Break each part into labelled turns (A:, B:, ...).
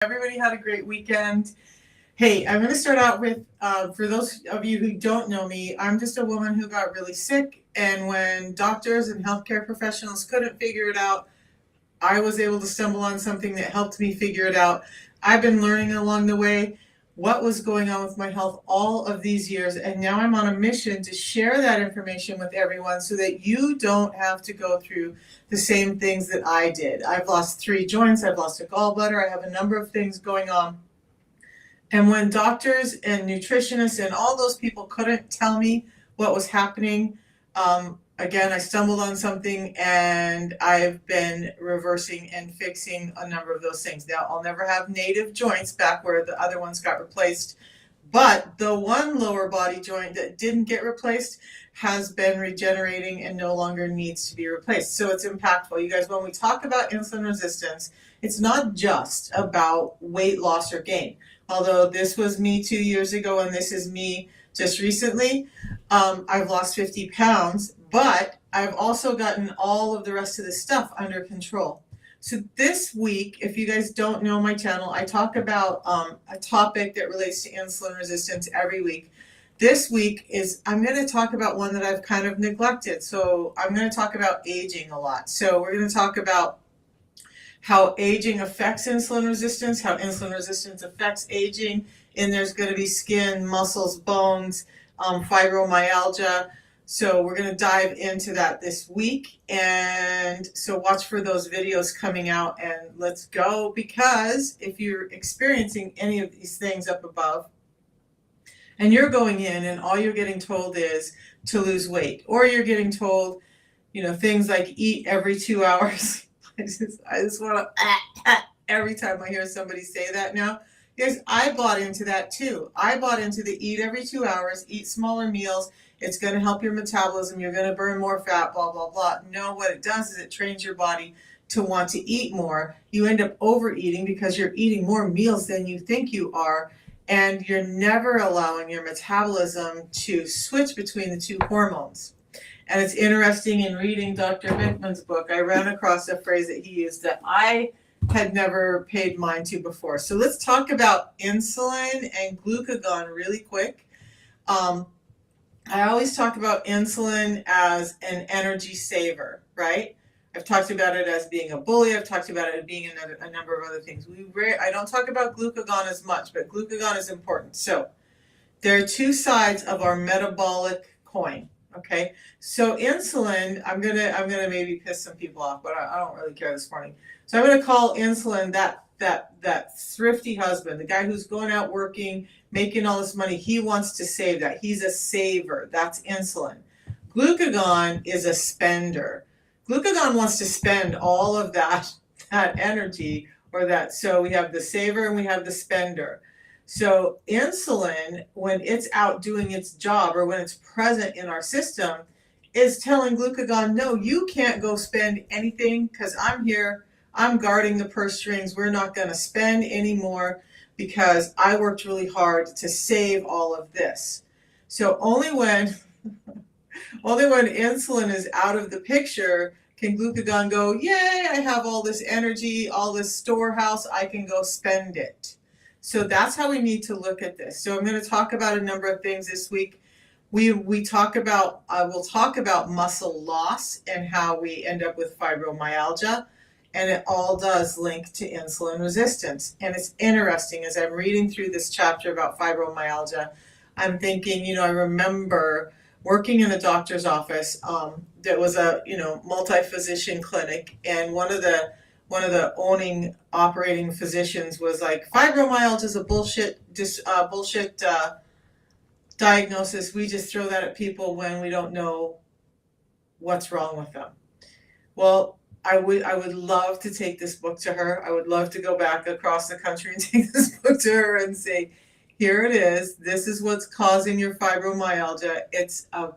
A: Everybody had a great weekend. Hey, I'm going to start out with for those of you who don't know me, I'm just a woman who got really sick. And when doctors and healthcare professionals couldn't figure it out, I was able to stumble on something that helped me figure it out. I've been learning along the way what was going on with my health all of these years, and now I'm on a mission to share that information with everyone so that you don't have to go through the same things that I did. I've lost 3 joints, I've lost a gallbladder, I have a number of things going on. And when doctors and nutritionists and all those people couldn't tell me what was happening, again, I stumbled on something and I've been reversing and fixing a number of those things. Now, I'll never have native joints back where the other ones got replaced, but the one lower body joint that didn't get replaced has been regenerating and no longer needs to be replaced. So it's impactful. You guys, when we talk about insulin resistance, it's not just about weight loss or gain. Although this was me 2 years ago and this is me just recently, I've lost 50 pounds, but I've also gotten all of the rest of the stuff under control. So this week, if you guys don't know my channel, I talk about a topic that relates to insulin resistance every week. This week I'm going to talk about one that I've kind of neglected. So I'm going to talk about aging a lot. So we're going to talk about how aging affects insulin resistance, how insulin resistance affects aging, and there's going to be skin, muscles, bones, fibromyalgia. So we're going to dive into that this week, and so watch for those videos coming out, and let's go, because if you're experiencing any of these things up above, and you're going in and all you're getting told is to lose weight, or you're getting told, things like eat every 2 hours. I just want to, every time I hear somebody say that now. Guys, I bought into that too. I bought into the eat every 2 hours, eat smaller meals. It's going to help your metabolism. You're going to burn more fat, blah, blah, blah. No, what it does is it trains your body to want to eat more. You end up overeating because you're eating more meals than you think you are. And you're never allowing your metabolism to switch between the two hormones. And it's interesting in reading Dr. Bickman's book, I ran across a phrase that he used that I had never paid mind to before. So let's talk about insulin and glucagon really quick. I always talk about insulin as an energy saver, right? I've talked about it as being a bully. I've talked about it as being a number of other things. I don't talk about glucagon as much, but glucagon is important. So there are two sides of our metabolic coin. Okay, so insulin, I'm gonna maybe piss some people off, but I don't really care this morning. So I'm gonna call insulin that thrifty husband, the guy who's going out working, making all this money. He wants to save that. He's a saver. That's insulin. Glucagon is a spender. Glucagon wants to spend all of that energy or that. So we have the saver and we have the spender. So insulin, when it's out doing its job or when it's present in our system, is telling glucagon, no, you can't go spend anything because I'm here. I'm guarding the purse strings. We're not going to spend anymore because I worked really hard to save all of this. So only when insulin is out of the picture can glucagon go, yay, I have all this energy, all this storehouse, I can go spend it. So that's how we need to look at this. So I'm going to talk about a number of things this week. We'll talk about muscle loss and how we end up with fibromyalgia, and it all does link to insulin resistance. And it's interesting, as I'm reading through this chapter about fibromyalgia, I'm thinking, I remember working in a doctor's office that was a multi-physician clinic, and one of the operating physicians was like, fibromyalgia is a bullshit diagnosis. We just throw that at people when we don't know what's wrong with them. Well, I would love to take this book to her. I would love to go back across the country and take this book to her and say, here it is. This is what's causing your fibromyalgia. It's a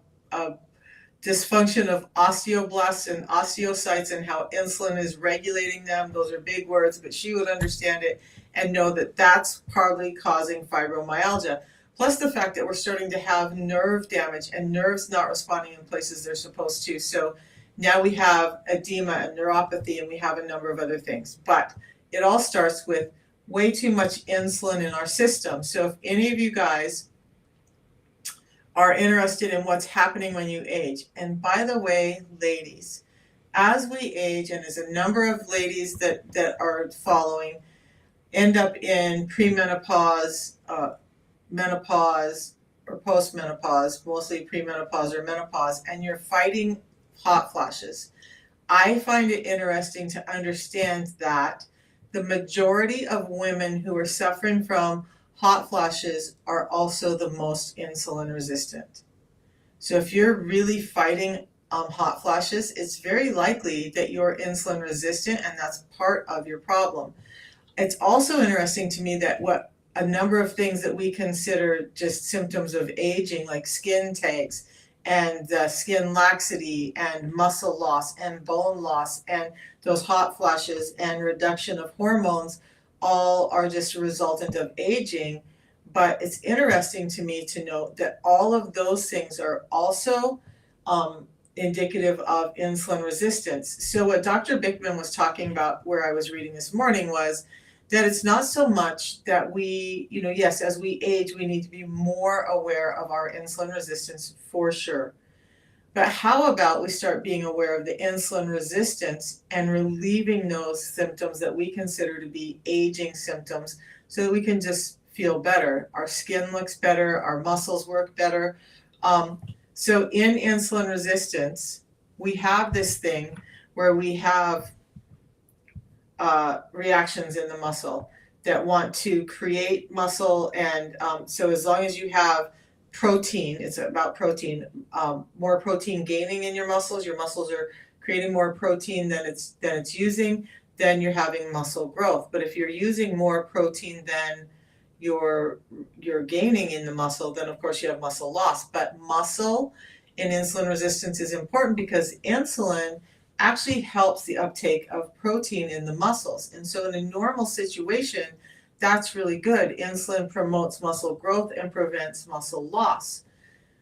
A: dysfunction of osteoblasts and osteocytes and how insulin is regulating them. Those are big words, but she would understand it and know that that's partly causing fibromyalgia. Plus the fact that we're starting to have nerve damage and nerves not responding in places they're supposed to. So now we have edema and neuropathy, and we have a number of other things. But it all starts with way too much insulin in our system. So if any of you guys are interested in what's happening when you age, and by the way, ladies, as we age, and there's a number of ladies that are following, end up in premenopause, menopause, or postmenopause, mostly premenopause or menopause, and you're fighting hot flashes. I find it interesting to understand that the majority of women who are suffering from hot flashes are also the most insulin resistant. So if you're really fighting hot flashes, it's very likely that you're insulin resistant, and that's part of your problem. It's also interesting to me that what a number of things that we consider just symptoms of aging, like skin tags and skin laxity and muscle loss and bone loss and those hot flashes and reduction of hormones, all are just a resultant of aging. But it's interesting to me to note that all of those things are also indicative of insulin resistance. So what Dr. Bickman was talking about, where I was reading this morning, was that it's not so much that we, yes, as we age, we need to be more aware of our insulin resistance for sure. But how about we start being aware of the insulin resistance and relieving those symptoms that we consider to be aging symptoms so that we can just feel better. Our skin looks better, our muscles work better. So in insulin resistance, we have this thing where we have reactions in the muscle that want to create muscle, and so as long as you have protein, it's about protein, more protein gaining in your muscles are creating more protein than it's using, then you're having muscle growth. But if you're using more protein than you're gaining in the muscle, then of course you have muscle loss. But muscle in insulin resistance is important because insulin actually helps the uptake of protein in the muscles. And so in a normal situation, that's really good. Insulin promotes muscle growth and prevents muscle loss.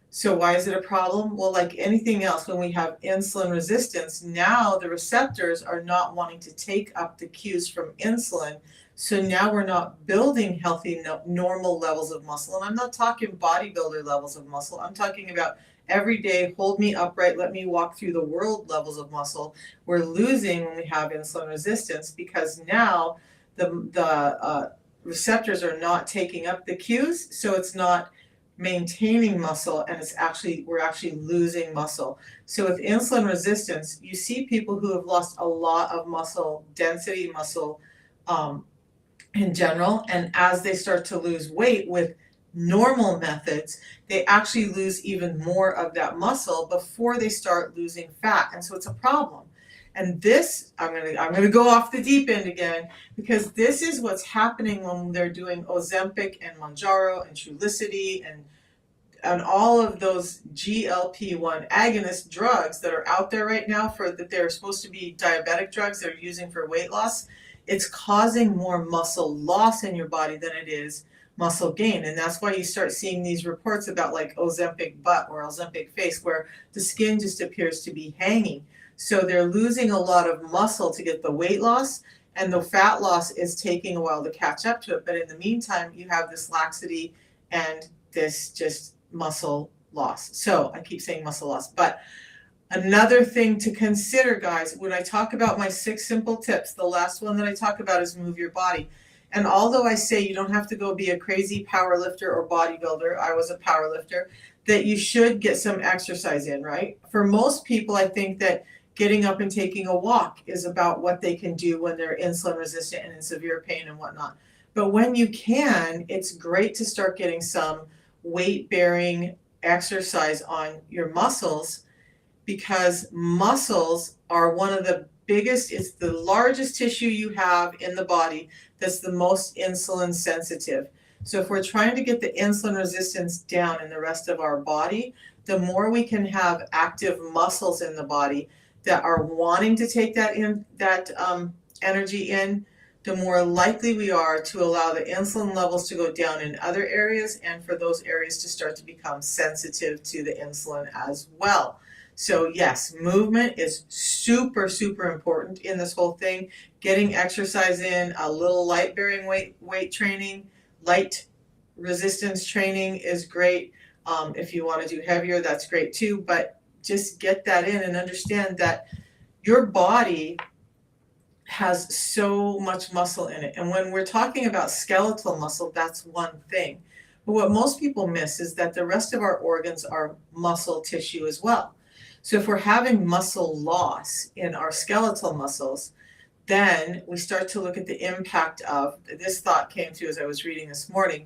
A: So why is it a problem? Well, like anything else, when we have insulin resistance, now the receptors are not wanting to take up the cues from insulin. So now we're not building healthy, normal levels of muscle. And I'm not talking bodybuilder levels of muscle. I'm talking about everyday, hold me upright, let me walk through the world levels of muscle. We're losing when we have insulin resistance because now the receptors are not taking up the cues, so it's not maintaining muscle, and we're actually losing muscle. So with insulin resistance, you see people who have lost a lot of muscle density, muscle in general, and as they start to lose weight with normal methods, they actually lose even more of that muscle before they start losing fat, and so it's a problem. And this, I'm gonna go off the deep end again, because this is what's happening when they're doing Ozempic and Mounjaro and Trulicity and all of those GLP-1 agonist drugs that are out there right now that they're supposed to be diabetic drugs they're using for weight loss. It's causing more muscle loss in your body than it is muscle gain. And that's why you start seeing these reports about like Ozempic butt or Ozempic face, where the skin just appears to be hanging. So they're losing a lot of muscle to get the weight loss, and the fat loss is taking a while to catch up to it. But in the meantime, you have this laxity and this just muscle loss. So I keep saying muscle loss, but another thing to consider, guys, when I talk about my 6 simple tips, the last one that I talk about is move your body. And although I say you don't have to go be a crazy power lifter or bodybuilder, I was a power lifter, that you should get some exercise in, right? For most people, I think that getting up and taking a walk is about what they can do when they're insulin resistant and in severe pain and whatnot. But when you can, it's great to start getting some weight-bearing exercise on your muscles, because muscles are one of the biggest, it's the largest tissue you have in the body that's the most insulin sensitive. So if we're trying to get the insulin resistance down in the rest of our body, the more we can have active muscles in the body that are wanting to take that energy in, the more likely we are to allow the insulin levels to go down in other areas, and for those areas to start to become sensitive to the insulin as well. So yes, movement is super, super important in this whole thing. Getting exercise in, a little light bearing weight training, light resistance training is great. If you want to do heavier, that's great too. But just get that in and understand that your body has so much muscle in it. And when we're talking about skeletal muscle, that's one thing. But what most people miss is that the rest of our organs are muscle tissue as well. So if we're having muscle loss in our skeletal muscles, then we start to look at the impact of, this thought came through as I was reading this morning,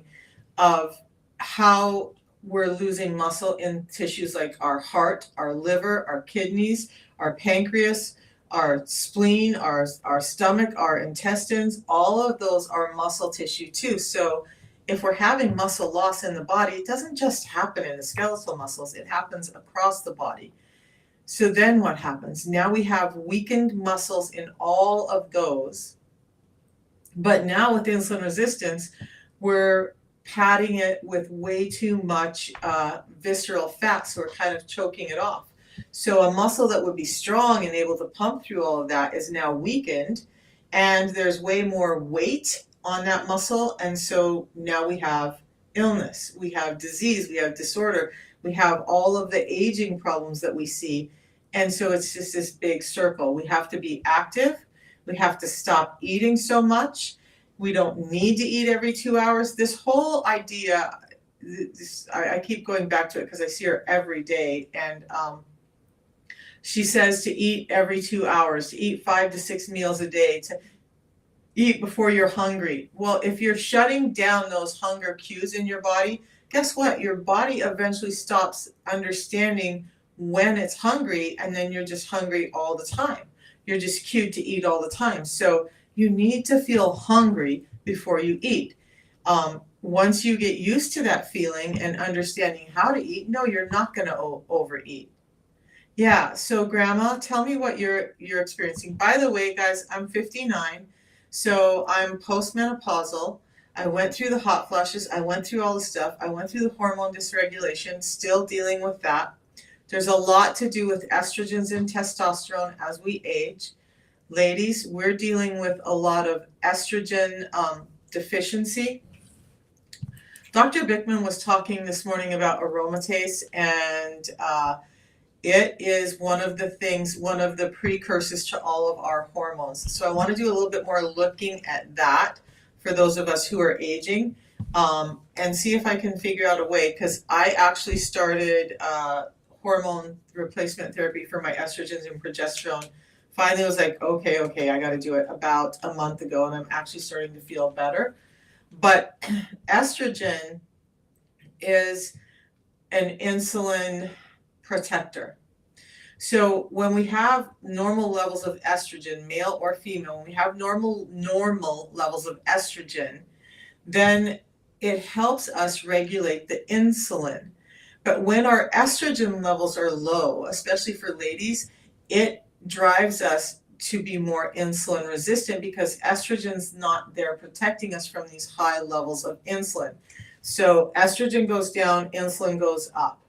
A: of how we're losing muscle in tissues like our heart, our liver, our kidneys, our pancreas, our spleen, our stomach, our intestines. All of those are muscle tissue too. So if we're having muscle loss in the body, it doesn't just happen in the skeletal muscles, it happens across the body. So then what happens? Now we have weakened muscles in all of those, but now with insulin resistance, we're padding it with way too much visceral fat, so we're kind of choking it off. So a muscle that would be strong and able to pump through all of that is now weakened, and there's way more weight on that muscle, and so now we have illness, we have disease, we have disorder, we have all of the aging problems that we see, and so it's just this big circle. We have to be active, we have to stop eating so much, we don't need to eat every 2 hours. This whole idea, I keep going back to it because I see her every day, and she says to eat every 2 hours, to eat 5 to 6 meals a day, to eat before you're hungry. Well, if you're shutting down those hunger cues in your body, guess what? Your body eventually stops understanding when it's hungry, and then you're just hungry all the time. You're just cued to eat all the time. So you need to feel hungry before you eat. Once you get used to that feeling and understanding how to eat, no, you're not going to overeat. Yeah, so Grandma, tell me what you're experiencing. By the way, guys, I'm 59, so I'm postmenopausal. I went through the hot flashes, I went through all the stuff, I went through the hormone dysregulation, still dealing with that. There's a lot to do with estrogens and testosterone as we age. Ladies, we're dealing with a lot of estrogen deficiency. Dr. Bickman was talking this morning about aromatase, and it is one of the precursors to all of our hormones. So I want to do a little bit more looking at that for those of us who are aging, and see if I can figure out a way, because I actually started hormone replacement therapy for my estrogens and progesterone. Finally, I was like, okay, I got to do it about a month ago, and I'm actually starting to feel better. But estrogen is an insulin protector. So when we have normal levels of estrogen, male or female, when we have normal levels of estrogen, then it helps us regulate the insulin. But when our estrogen levels are low, especially for ladies, it drives us to be more insulin resistant because estrogen's not there protecting us from these high levels of insulin. So estrogen goes down, insulin goes up.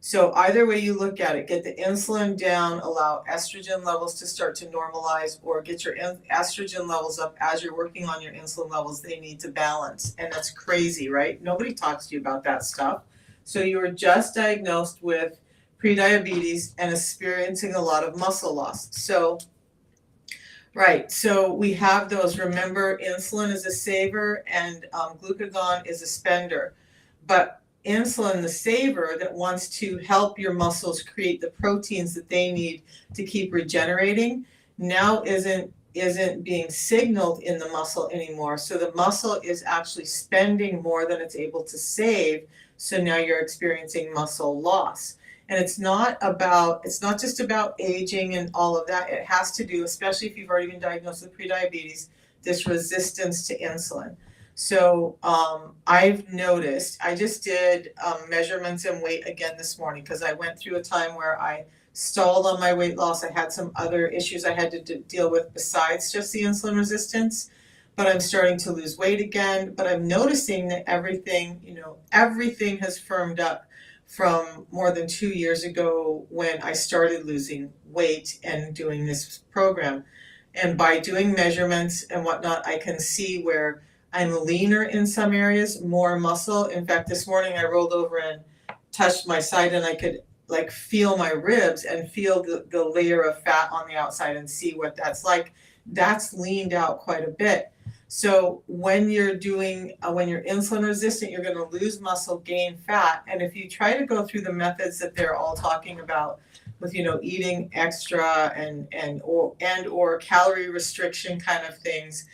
A: So either way you look at it, get the insulin down, allow estrogen levels to start to normalize, or get your estrogen levels up as you're working on your insulin levels. They need to balance. And that's crazy, right? Nobody talks to you about that stuff. So you were just diagnosed with prediabetes and experiencing a lot of muscle loss. So, right, so we have those. Remember, insulin is a saver and glucagon is a spender. But insulin, the saver that wants to help your muscles create the proteins that they need to keep regenerating, now isn't being signaled in the muscle anymore. So the muscle is actually spending more than it's able to save. So now you're experiencing muscle loss. And it's not just about aging and all of that. It has to do, especially if you've already been diagnosed with prediabetes, this resistance to insulin. So I've noticed, I just did measurements and weight again this morning because I went through a time where I stalled on my weight loss. I had some other issues I had to deal with besides just the insulin resistance, but I'm starting to lose weight again. But I'm noticing that everything has firmed up from more than 2 years ago when I started losing weight and doing this program. And by doing measurements and whatnot, I can see where I'm leaner in some areas, more muscle. In fact, this morning I rolled over and touched my side and I could like feel my ribs and feel the layer of fat on the outside and see what that's like. That's leaned out quite a bit. So when you're doing, when you're insulin resistant, you're going to lose muscle, gain fat. And if you try to go through the methods that they're all talking about with, eating extra and or calorie restriction kind of things,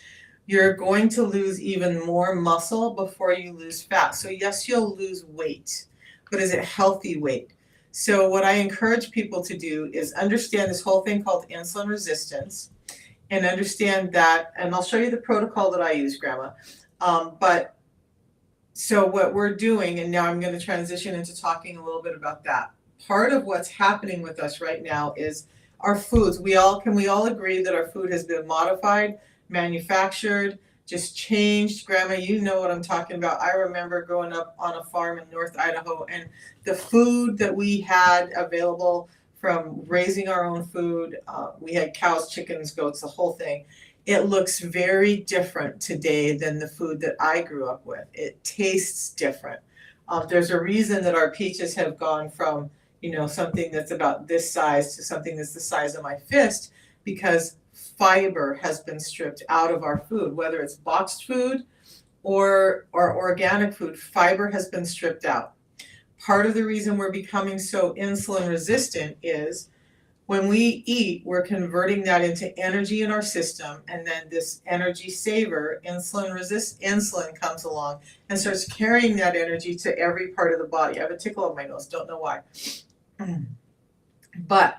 A: you're going to lose even more muscle before you lose fat. So yes, you'll lose weight, but is it healthy weight? So what I encourage people to do is understand this whole thing called insulin resistance and understand that, and I'll show you the protocol that I use, Grandma. But so what we're doing, and now I'm going to transition into talking a little bit about that. Part of what's happening with us right now is our foods. Can we all agree that our food has been modified, manufactured, just changed? Grandma, you know what I'm talking about. I remember growing up on a farm in North Idaho, and the food that we had available from raising our own food, we had cows, chickens, goats, the whole thing. It looks very different today than the food that I grew up with. It tastes different. There's a reason that our peaches have gone from, something that's about this size to something that's the size of my fist, because fiber has been stripped out of our food, whether it's boxed food or organic food. Fiber has been stripped out. Part of the reason we're becoming so insulin resistant is when we eat, we're converting that into energy in our system, and then this energy saver, insulin comes along and starts carrying that energy to every part of the body. I have a tickle on my nose, don't know why. But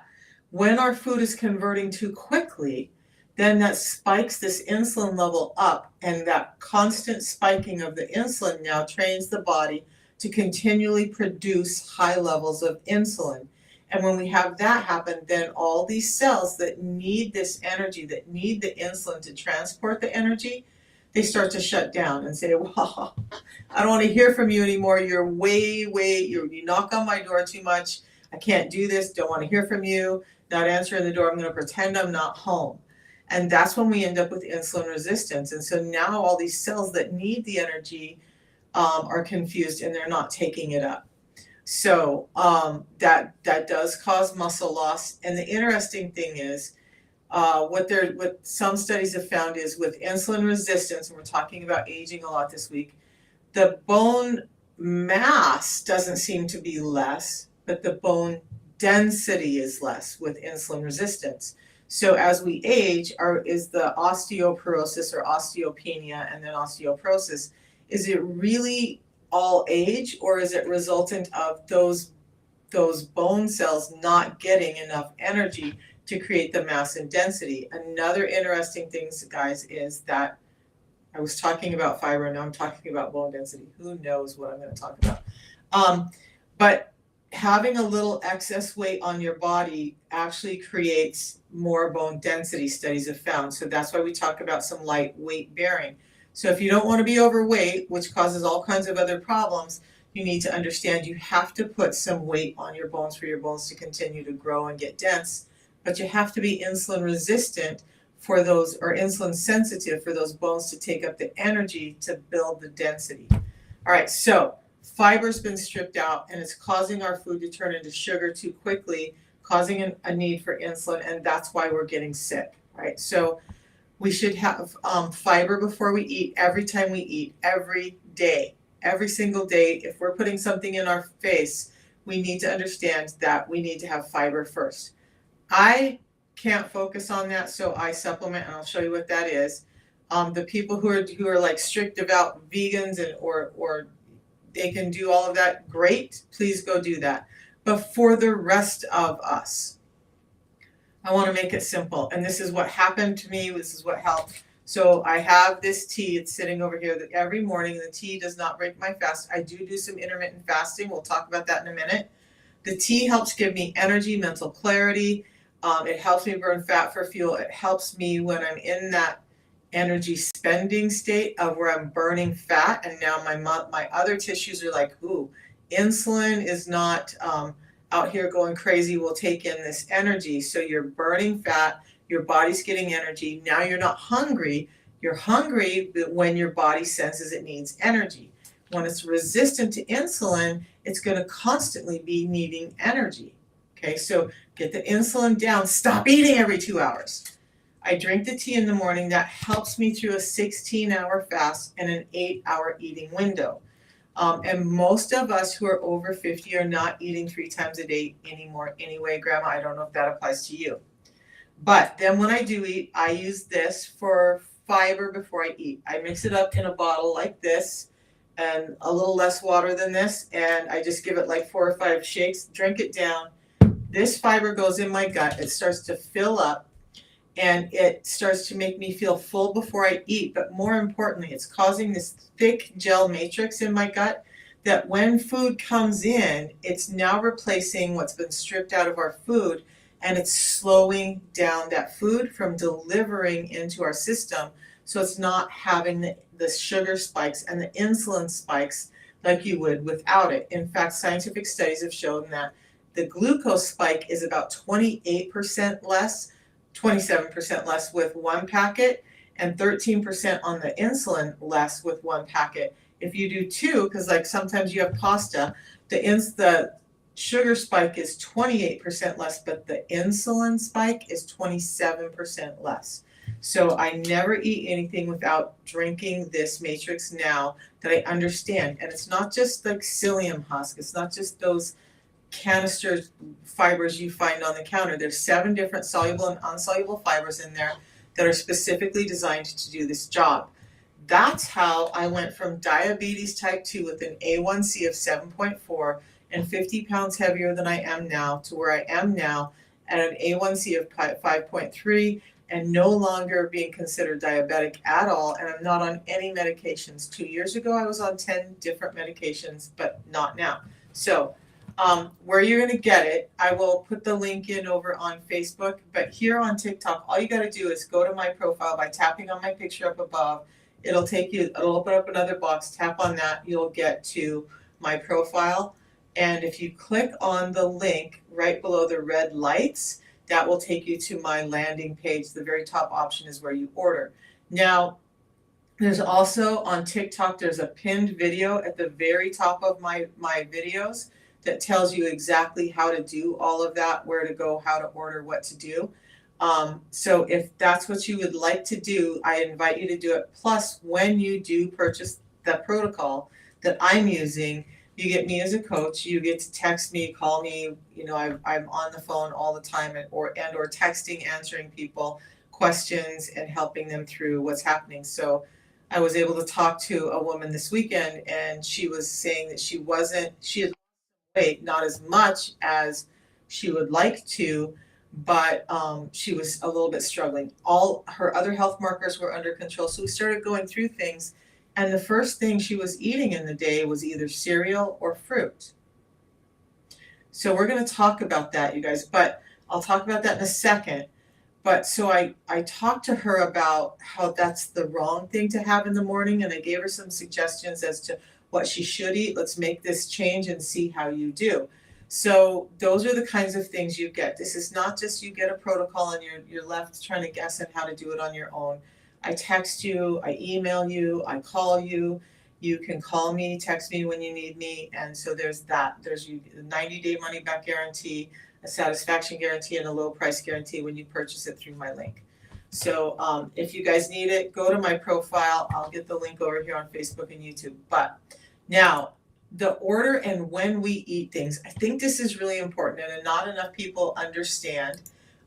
A: when our food is converting too quickly, then that spikes this insulin level up, and that constant spiking of the insulin now trains the body to continually produce high levels of insulin. And when we have that happen, then all these cells that need this energy, that need the insulin to transport the energy, they start to shut down and say, well, I don't want to hear from you anymore. You're you knock on my door too much. I can't do this. Don't want to hear from you. Not answering the door. I'm going to pretend I'm not home. And that's when we end up with insulin resistance. And so now all these cells that need the energy are confused and they're not taking it up. So that does cause muscle loss. And the interesting thing is, what some studies have found is with insulin resistance, and we're talking about aging a lot this week, the bone mass doesn't seem to be less, but the bone density is less with insulin resistance. So as we age, is the osteoporosis or osteopenia and then osteoporosis, is it really all age, or is it resultant of those bone cells not getting enough energy to create the mass and density? Another interesting thing, guys, is that I was talking about fiber, and now I'm talking about bone density. Who knows what I'm going to talk about? But having a little excess weight on your body actually creates more bone density, studies have found. So that's why we talk about some light weight bearing. So if you don't want to be overweight, which causes all kinds of other problems, you need to understand you have to put some weight on your bones for your bones to continue to grow and get dense. But you have to be insulin resistant for those, or insulin sensitive for those bones to take up the energy to build the density. All right, so fiber's been stripped out and it's causing our food to turn into sugar too quickly, causing a need for insulin, and that's why we're getting sick, right? So we should have fiber before we eat, every time we eat, every day, every single day. If we're putting something in our face, we need to understand that we need to have fiber first. I can't focus on that, so I supplement, and I'll show you what that is. The people who are like strict devout vegans or they can do all of that, great, please go do that. But for the rest of us, I want to make it simple. And this is what happened to me. This is what helped. So I have this tea. It's sitting over here that every morning. The tea does not break my fast. I do some intermittent fasting. We'll talk about that in a minute. The tea helps give me energy, mental clarity. It helps me burn fat for fuel. It helps me when I'm in that energy spending state of where I'm burning fat. And now my other tissues are like, ooh, Insulin is not out here going crazy, will take in this energy. So you're burning fat, your body's getting energy. Now you're not hungry. You're hungry when your body senses it needs energy. When it's resistant to insulin, it's going to constantly be needing energy. Okay, so get the insulin down. Stop eating every 2 hours. I drink the tea in the morning. That helps me through a 16-hour fast and an 8-hour eating window. And most of us who are over 50 are not eating 3 times a day anymore anyway. Grandma, I don't know if that applies to you. But then when I do eat, I use this for fiber before I eat. I mix it up in a bottle like this and a little less water than this, and I just give it like 4 or 5 shakes, drink it down. This fiber goes in my gut. It starts to fill up and it starts to make me feel full before I eat. But more importantly, it's causing this thick gel matrix in my gut that when food comes in, it's now replacing what's been stripped out of our food, and it's slowing down that food from delivering into our system. So it's not having the sugar spikes and the insulin spikes like you would without it. In fact, scientific studies have shown that the glucose spike is about 28% less, 27% less with 1 packet, and 13% on the insulin less with 1 packet. If you do 2, because like sometimes you have pasta, the sugar spike is 28% less, but the insulin spike is 27% less. So I never eat anything without drinking this matrix now that I understand. And it's not just like psyllium husk. It's not just those canister fibers you find on the counter. There's 7 different soluble and insoluble fibers in there that are specifically designed to do this job. That's how I went from diabetes type 2 with an A1C of 7.4 and 50 pounds heavier than I am now to where I am now at an A1C of 5.3 and no longer being considered diabetic at all, and I'm not on any medications. 2 years ago I was on 10 different medications, but not now. So where you're going to get it, I will put the link in over on Facebook, but here on TikTok, all you got to do is go to my profile by tapping on my picture up above. It'll open up another box, tap on that, you'll get to my profile. And if you click on the link right below the red lights, that will take you to my landing page. The very top option is where you order. Now, there's also on TikTok, there's a pinned video at the very top of my videos that tells you exactly how to do all of that, where to go, how to order, what to do. So if that's what you would like to do, I invite you to do it. Plus, when you do purchase the protocol that I'm using, you get me as a coach. You get to text me, call me. You know, I'm on the phone all the time, or texting, answering people questions and helping them through what's happening. So I was able to talk to a woman this weekend, and she was saying that she had weight, not as much as she would like to, but she was a little bit struggling. All her other health markers were under control. So we started going through things. And the first thing she was eating in the day was either cereal or fruit. So we're going to talk about that, you guys, but I'll talk about that in a second. But so I talked to her about how that's the wrong thing to have in the morning, and I gave her some suggestions as to what she should eat. Let's make this change and see how you do. So those are the kinds of things you get. This is not just you get a protocol and you're left trying to guess on how to do it on your own. I text you, I email you, I call you. You can call me, text me when you need me. And so there's that. There's a 90-day money back guarantee, a satisfaction guarantee, and a low price guarantee when you purchase it through my link. So if you guys need it, go to my profile. I'll get the link over here on Facebook and YouTube. But now, the order and when we eat things, I think this is really important, and not enough people understand.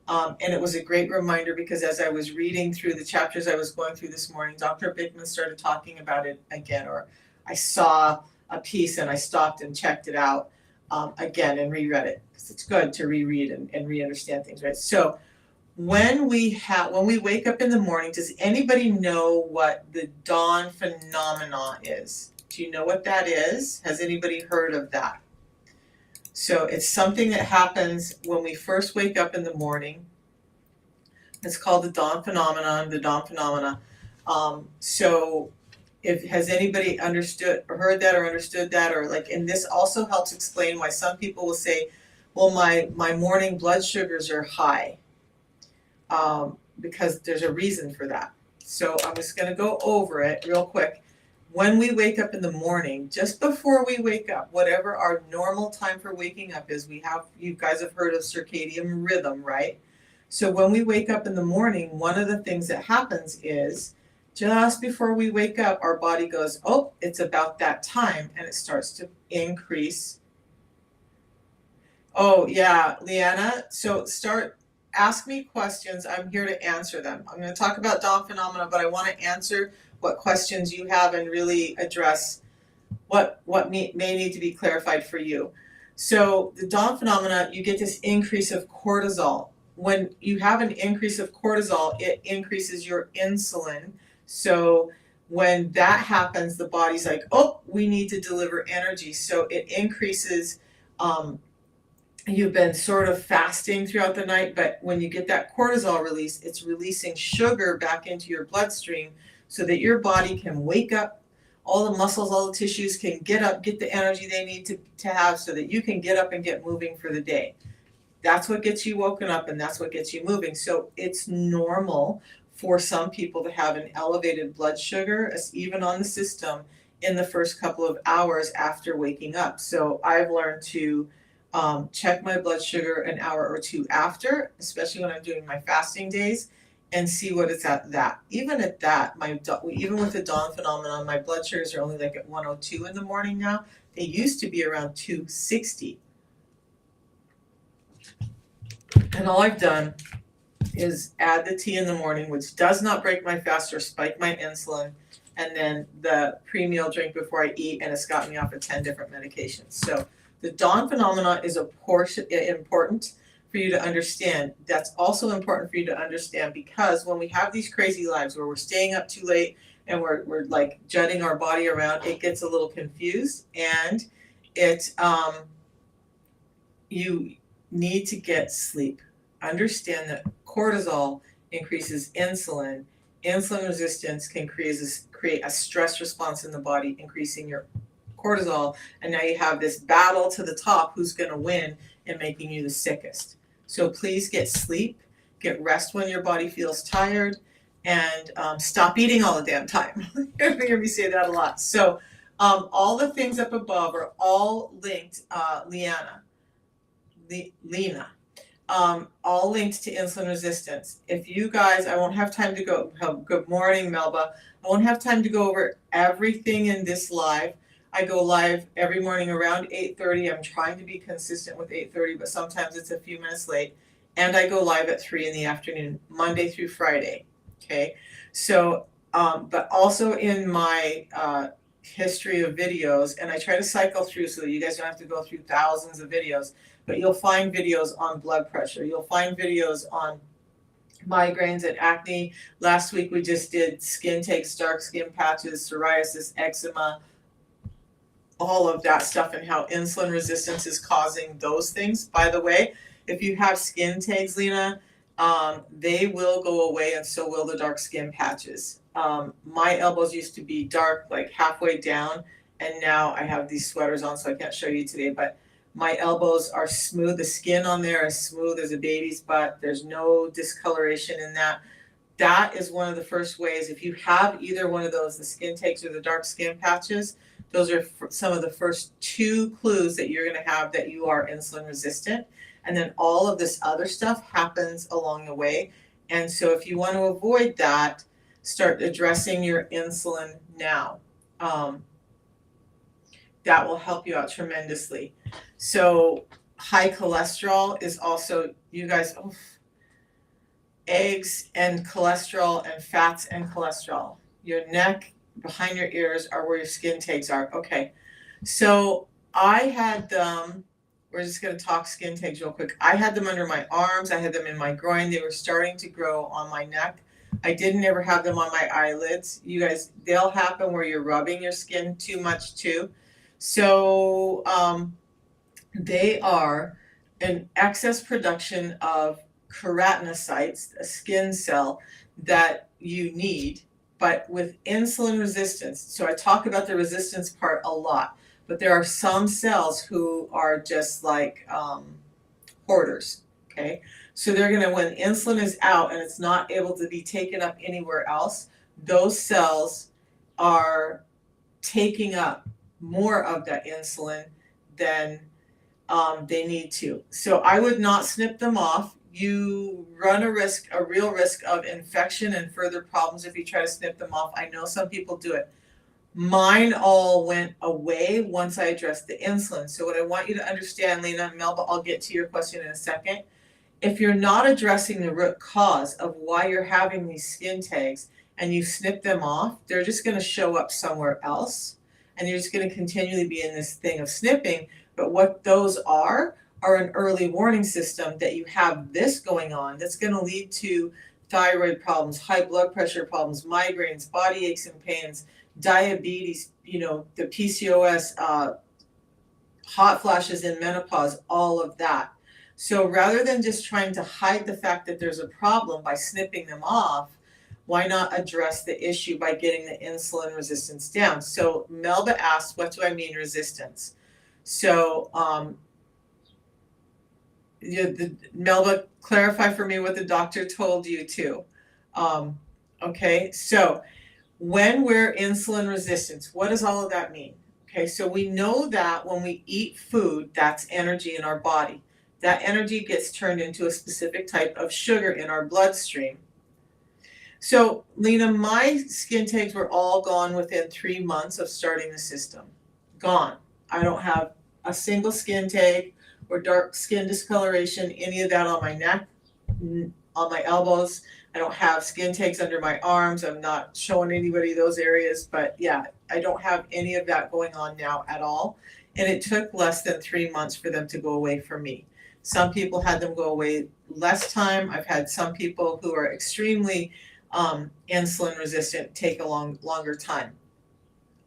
A: And it was a great reminder because as I was reading through the chapters I was going through this morning, Dr. Bickman started talking about it again, or I saw a piece and I stopped and checked it out again and reread it, because it's good to reread and re-understand things, right? So when we wake up in the morning, does anybody know what the dawn phenomena is? Do you know what that is? Has anybody heard of that? So it's something that happens when we first wake up in the morning. It's called the dawn phenomenon, So if has anybody understood or heard that or understood that, or like, and this also helps explain why some people will say, well, my morning blood sugars are high, because there's a reason for that. So I'm just going to go over it real quick. When we wake up in the morning, just before we wake up, whatever our normal time for waking up is, you guys have heard of circadian rhythm, right? So when we wake up in the morning, one of the things that happens is just before we wake up, our body goes, oh, it's about that time, and it starts to increase. Oh, yeah, Leanna. So ask me questions. I'm here to answer them. I'm going to talk about dawn phenomena, but I want to answer what questions you have and really address what may need to be clarified for you. So the dawn phenomena, you get this increase of cortisol. When you have an increase of cortisol, it increases your insulin. So when that happens, the body's like, oh, we need to deliver energy. So it increases. You've been sort of fasting throughout the night, but when you get that cortisol release, it's releasing sugar back into your bloodstream so that your body can wake up, all the muscles, all the tissues can get up, get the energy they need to have so that you can get up and get moving for the day. That's what gets you woken up, and that's what gets you moving. So it's normal for some people to have an elevated blood sugar, even on the system, in the first couple of hours after waking up. So I've learned to check my blood sugar an hour or two after, especially when I'm doing my fasting days, and see what it's at that. Even at that, even with the dawn phenomenon, my blood sugars are only like at 102 in the morning now. They used to be around 260. And all I've done is add the tea in the morning, which does not break my fast or spike my insulin, and then the pre-meal drink before I eat, and it's got me off of 10 different medications. So the dawn phenomena is important for you to understand. That's also important for you to understand because when we have these crazy lives where we're staying up too late and we're like jutting our body around, it gets a little confused, and you need to get sleep. Understand that cortisol increases insulin. Insulin resistance can create a stress response in the body, increasing your cortisol, and now you have this battle to the top who's going to win and making you the sickest. So please get sleep, get rest when your body feels tired, and stop eating all the damn time. You're going to hear me say that a lot. So all the things up above are all linked, Lena, all linked to insulin resistance. If you guys, I won't have time to go, good morning, Melba. I won't have time to go over everything in this live. I go live every morning around 8:30. I'm trying to be consistent with 8:30, but sometimes it's a few minutes late. And I go live at 3 in the afternoon, Monday through Friday. Okay. So, but also in my history of videos, and I try to cycle through so that you guys don't have to go through thousands of videos, but you'll find videos on blood pressure. You'll find videos on migraines and acne. Last week we just did skin takes, dark skin patches, psoriasis, eczema, all of that stuff, and how insulin resistance is causing those things. By the way, if you have skin tags, Lena, they will go away, and so will the dark skin patches. My elbows used to be dark, like halfway down, and now I have these sweaters on, so I can't show you today, but my elbows are smooth. The skin on there is smooth as a baby's butt. There's no discoloration in that. That is one of the first ways. If you have either one of those, the skin takes or the dark skin patches, those are some of the first two clues that you're going to have that you are insulin resistant. And then all of this other stuff happens along the way. And so if you want to avoid that, start addressing your insulin now. That will help you out tremendously. So high cholesterol is also, you guys, eggs and cholesterol and fats and cholesterol. Your neck, behind your ears are where your skin tags are. Okay, so I had them, we're just going to talk skin tags real quick. I had them under my arms. I had them in my groin. They were starting to grow on my neck. I didn't ever have them on my eyelids. You guys, they'll happen where you're rubbing your skin too much too. So they are an excess production of keratinocytes, a skin cell that you need. But with insulin resistance, so I talk about the resistance part a lot, but there are some cells who are just like hoarders, okay? So they're gonna, when insulin is out and it's not able to be taken up anywhere else, those cells are taking up more of that insulin than they need to. So I would not snip them off. You run a real risk of infection and further problems if you try to snip them off. I know some people do it. Mine all went away once I addressed the insulin. So what I want you to understand, Lena and Melba, I'll get to your question in a second. If you're not addressing the root cause of why you're having these skin tags and you snip them off, they're just going to show up somewhere else. And you're just going to continually be in this thing of snipping. But what those are an early warning system that you have this going on that's going to lead to thyroid problems, high blood pressure problems, migraines, body aches and pains, diabetes, the PCOS, hot flashes in menopause, all of that. So rather than just trying to hide the fact that there's a problem by snipping them off, why not address the issue by getting the insulin resistance down? So Melba asked, what do I mean resistance? So Melba, clarify for me what the doctor told you too. Okay, so when we're insulin resistant, what does all of that mean? Okay, so we know that when we eat food, that's energy in our body. That energy gets turned into a specific type of sugar in our bloodstream. So, Lena, my skin tags were all gone within 3 months of starting the system. Gone. I don't have a single skin tag or dark skin discoloration, any of that on my neck, on my elbows. I don't have skin tags under my arms. I'm not showing anybody those areas, but yeah, I don't have any of that going on now at all. And it took less than 3 months for them to go away for me. Some people had them go away less time. I've had some people who are extremely insulin resistant take a longer time.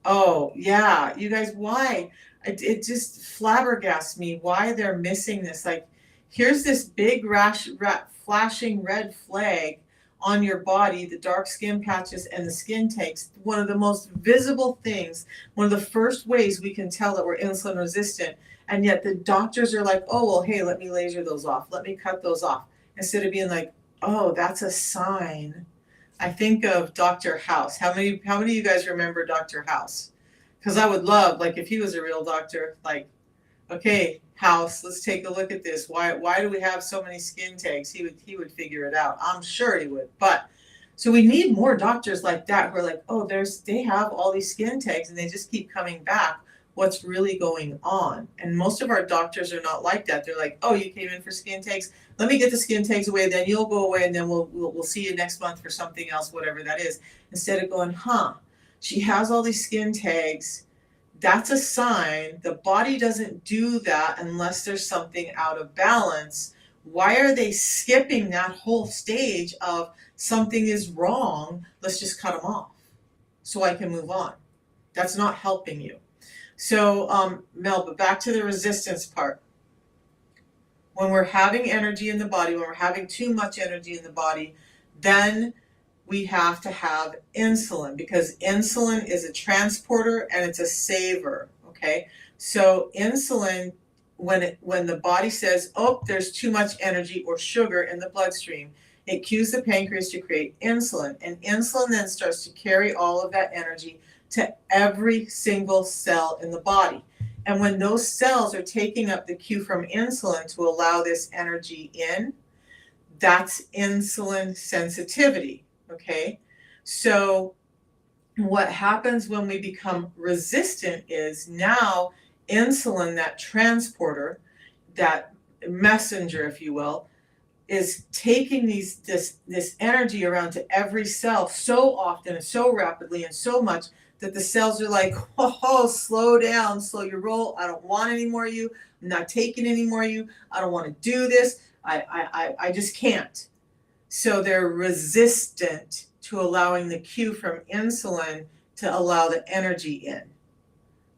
A: Oh yeah, you guys, why? It just flabbergasts me why they're missing this. Like, here's this big flashing red flag on your body, the dark skin patches and the skin takes. One of the most visible things, one of the first ways we can tell that we're insulin resistant. And yet the doctors are like, oh, well, hey, let me laser those off. Let me cut those off. Instead of being like, oh, that's a sign. I think of Dr. House. How many of you guys remember Dr. House? Because I would love, like, if he was a real doctor, like, okay, House, let's take a look at this. Why do we have so many skin tags? He would figure it out. I'm sure he would. But so we need more doctors like that who are like, oh, they have all these skin tags and they just keep coming back. What's really going on? And most of our doctors are not like that. They're like, oh, you came in for skin tags. Let me get the skin tags away, then you'll go away, and then we'll see you next month for something else, whatever that is. Instead of going, she has all these skin tags. That's a sign. The body doesn't do that unless there's something out of balance. Why are they skipping that whole stage of something is wrong? Let's just cut them off so I can move on. That's not helping you. So, Melba, back to the resistance part. When we're having energy in the body, when we're having too much energy in the body, then we have to have insulin, because insulin is a transporter and it's a saver, okay? So insulin, when the body says, oh, there's too much energy or sugar in the bloodstream, it cues the pancreas to create insulin, and insulin then starts to carry all of that energy to every single cell in the body. And when those cells are taking up the cue from insulin to allow this energy in, that's insulin sensitivity, okay? So what happens when we become resistant is now insulin, that transporter, that messenger, if you will, is taking this energy around to every cell so often and so rapidly and so much that the cells are like, oh, slow down, slow your roll. I don't want any more of you. I'm not taking any more of you. I don't want to do this. I just can't. So they're resistant to allowing the cue from insulin to allow the energy in.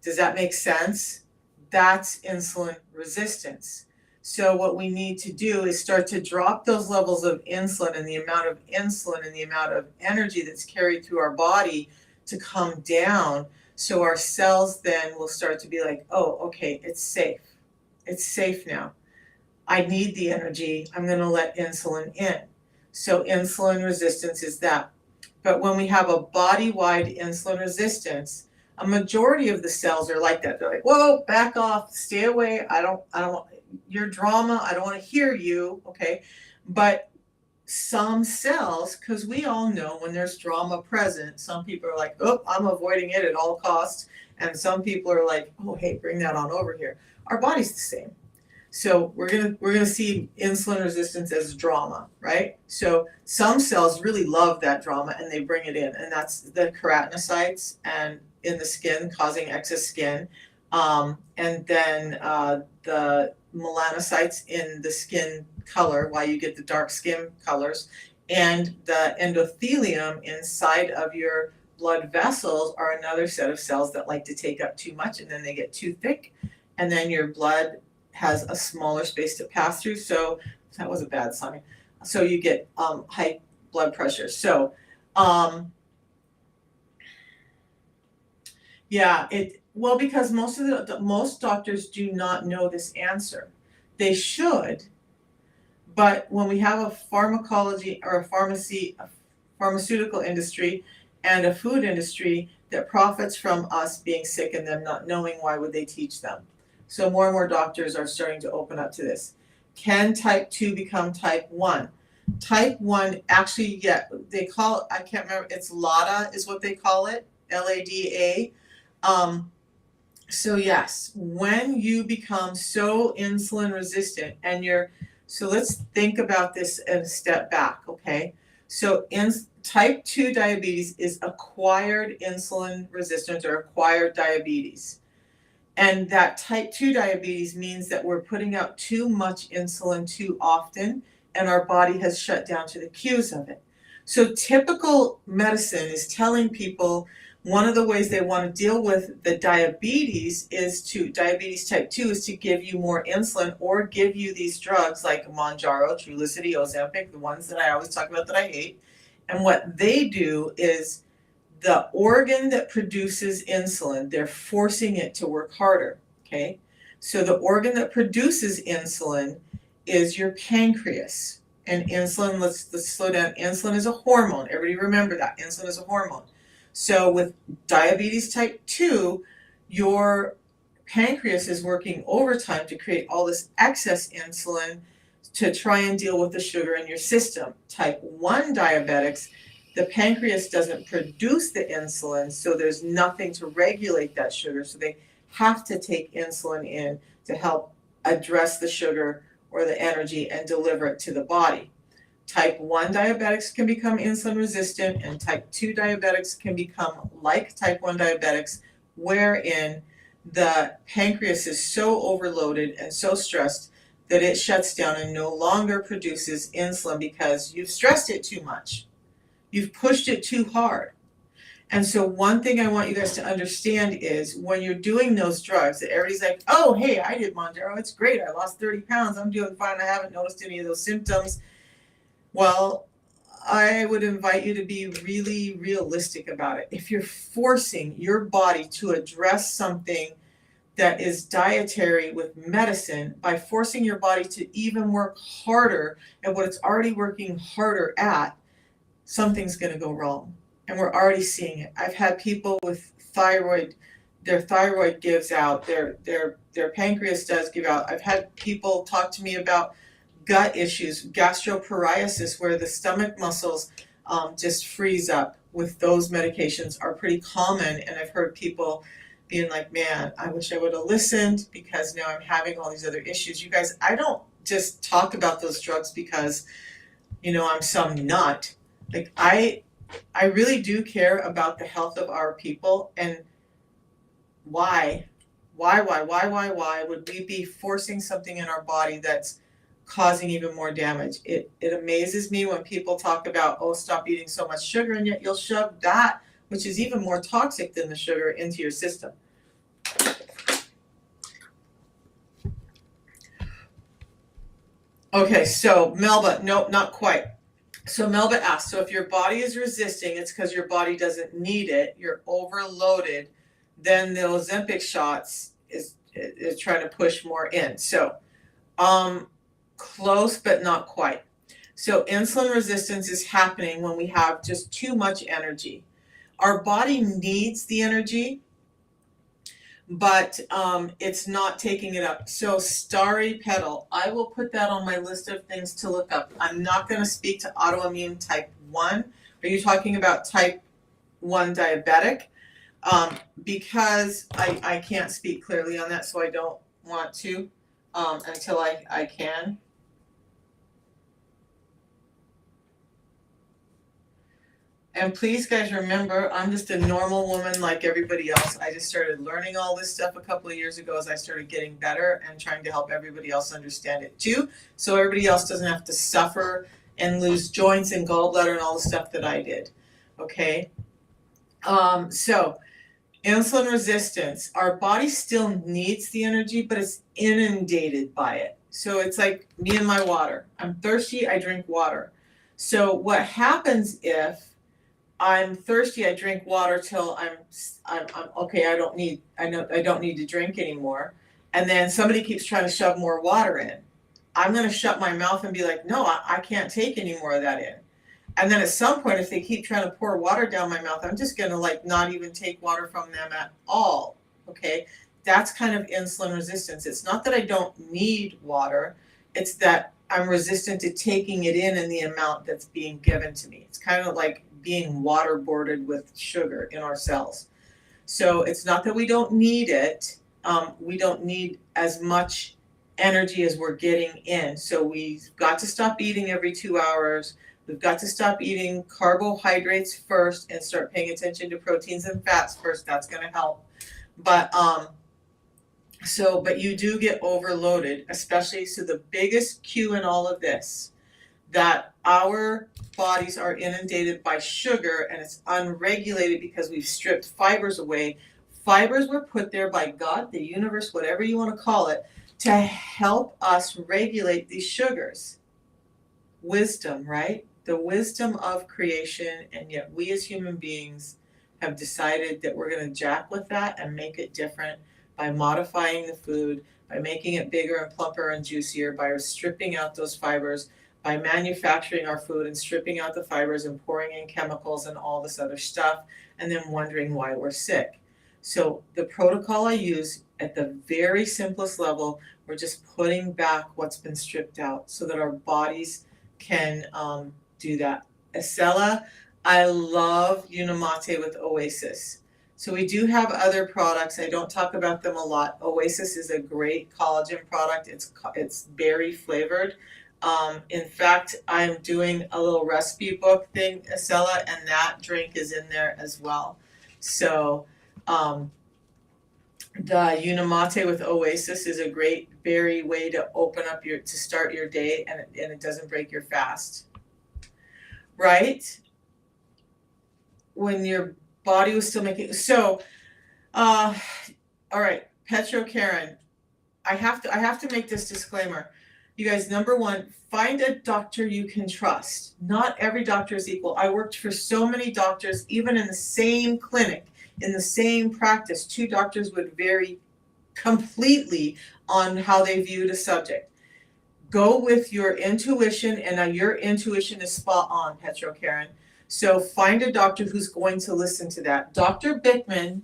A: Does that make sense? That's insulin resistance. So what we need to do is start to drop those levels of insulin and the amount of insulin and the amount of energy that's carried through our body to come down, so our cells then will start to be like, oh, okay, it's safe. It's safe now. I need the energy. I'm going to let insulin in. So insulin resistance is that. But when we have a body-wide insulin resistance, a majority of the cells are like that. They're like, whoa, back off, stay away. I don't want your drama. I don't want to hear you. Okay. But some cells, because we all know when there's drama present, some people are like, oh, I'm avoiding it at all costs. And some people are like, oh, hey, bring that on over here. Our body's the same. So we're gonna see insulin resistance as drama, right? So some cells really love that drama and they bring it in, and that's the keratinocytes and in the skin causing excess skin, and then the melanocytes in the skin color, why you get the dark skin colors, and the endothelium inside of your blood vessels are another set of cells that like to take up too much, and then they get too thick, and then your blood has a smaller space to pass through. So that was a bad sign. So you get high blood pressure. So yeah, because most doctors do not know this answer. They should, but when we have a pharmacology or a pharmaceutical industry and a food industry that profits from us being sick and them not knowing, why would they teach them? So more and more doctors are starting to open up to this. Can type 2 become type 1? Type 1, actually, yeah, they call it, I can't remember, it's LADA is what they call it, LADA. So yes, when you become so insulin resistant and so let's think about this and a step back, okay? So type 2 diabetes is acquired insulin resistance or acquired diabetes. And that type 2 diabetes means that we're putting out too much insulin too often, and our body has shut down to the cues of it. So typical medicine is telling people one of the ways they want to deal with the diabetes type 2 is to give you more insulin or give you these drugs like Mounjaro, Trulicity, Ozempic, the ones that I always talk about that I hate. And what they do is the organ that produces insulin, they're forcing it to work harder, okay? So the organ that produces insulin is your pancreas. And insulin, let's slow down. Insulin is a hormone. Everybody remember that. Insulin is a hormone. So with diabetes type 2, your pancreas is working overtime to create all this excess insulin to try and deal with the sugar in your system. Type 1 diabetics, the pancreas doesn't produce the insulin, so there's nothing to regulate that sugar. So they have to take insulin in to help address the sugar or the energy and deliver it to the body. Type 1 diabetics can become insulin resistant, and type 2 diabetics can become like type 1 diabetics, wherein the pancreas is so overloaded and so stressed that it shuts down and no longer produces insulin because you've stressed it too much. You've pushed it too hard. And so one thing I want you guys to understand is when you're doing those drugs that everybody's like, oh, hey, I did Mounjaro. It's great. I lost 30 pounds. I'm doing fine. I haven't noticed any of those symptoms. Well, I would invite you to be really realistic about it. If you're forcing your body to address something that is dietary with medicine, by forcing your body to even work harder at what it's already working harder at, something's going to go wrong. And we're already seeing it. I've had people with thyroid, their thyroid gives out, their pancreas does give out. I've had people talk to me about gut issues, gastroparesis, where the stomach muscles just freeze up. With those medications are pretty common. And I've heard people being like, man, I wish I would have listened because now I'm having all these other issues. You guys, I don't just talk about those drugs because, I'm some nut. Like I really do care about the health of our people, and why would we be forcing something in our body that's causing even more damage? It amazes me when people talk about, oh, stop eating so much sugar, and yet you'll shove that, which is even more toxic than the sugar, into your system. Okay, so Melba, nope, not quite. So Melba asked, so if your body is resisting, it's because your body doesn't need it, you're overloaded, then the Ozempic shots is trying to push more in. So close but not quite. So insulin resistance is happening when we have just too much energy. Our body needs the energy, but it's not taking it up. So starry petal, I will put that on my list of things to look up. I'm not going to speak to autoimmune type 1. Are you talking about type 1 diabetic? Because I can't speak clearly on that, so I don't want to until I can. And please, guys, remember, I'm just a normal woman like everybody else. I just started learning all this stuff a couple of years ago as I started getting better and trying to help everybody else understand it too, so everybody else doesn't have to suffer and lose joints and gallbladder and all the stuff that I did. Okay? So, insulin resistance. Our body still needs the energy, but it's inundated by it. So it's like me and my water. I'm thirsty, I drink water. So what happens if I'm thirsty, I drink water till I'm okay, I don't need to drink anymore. And then somebody keeps trying to shove more water in. I'm gonna shut my mouth and be like, no, I can't take any more of that in. And then at some point, if they keep trying to pour water down my mouth, I'm just gonna like not even take water from them at all. Okay? That's kind of insulin resistance. It's not that I don't need water, it's that I'm resistant to taking it in the amount that's being given to me. It's kind of like being waterboarded with sugar in our cells. So it's not that we don't need it, we don't need as much energy as we're getting in. So we've got to stop eating every 2 hours. We've got to stop eating carbohydrates first and start paying attention to proteins and fats first. That's going to help. But you do get overloaded, especially. So the biggest cue in all of this, that our bodies are inundated by sugar and it's unregulated because we've stripped fibers away. Fibers were put there by God, the universe, whatever you want to call it, to help us regulate these sugars. Wisdom, right? The wisdom of creation, and yet we as human beings have decided that we're going to jack with that and make it different by modifying the food, by making it bigger and plumper and juicier, by stripping out those fibers, by manufacturing our food and stripping out the fibers and pouring in chemicals and all this other stuff, and then wondering why we're sick. So the protocol I use at the very simplest level, we're just putting back what's been stripped out so that our bodies can do that. Acela, I love Unimate with Oasis. So we do have other products. I don't talk about them a lot. Oasis is a great collagen product. It's berry flavored. In fact, I'm doing a little recipe book thing, Acela, and that drink is in there as well. So the Unimate with Oasis is a great berry way to to start your day, and it doesn't break your fast. Right? When your body was still making all right, Petro Karen, I have to make this disclaimer. You guys, number one, find a doctor you can trust. Not every doctor is equal. I worked for so many doctors, even in the same clinic, in the same practice. 2 doctors would vary completely on how they viewed a subject. Go with your intuition, and your intuition is spot on, Petro Karen. So find a doctor who's going to listen to that. Dr. Bickman,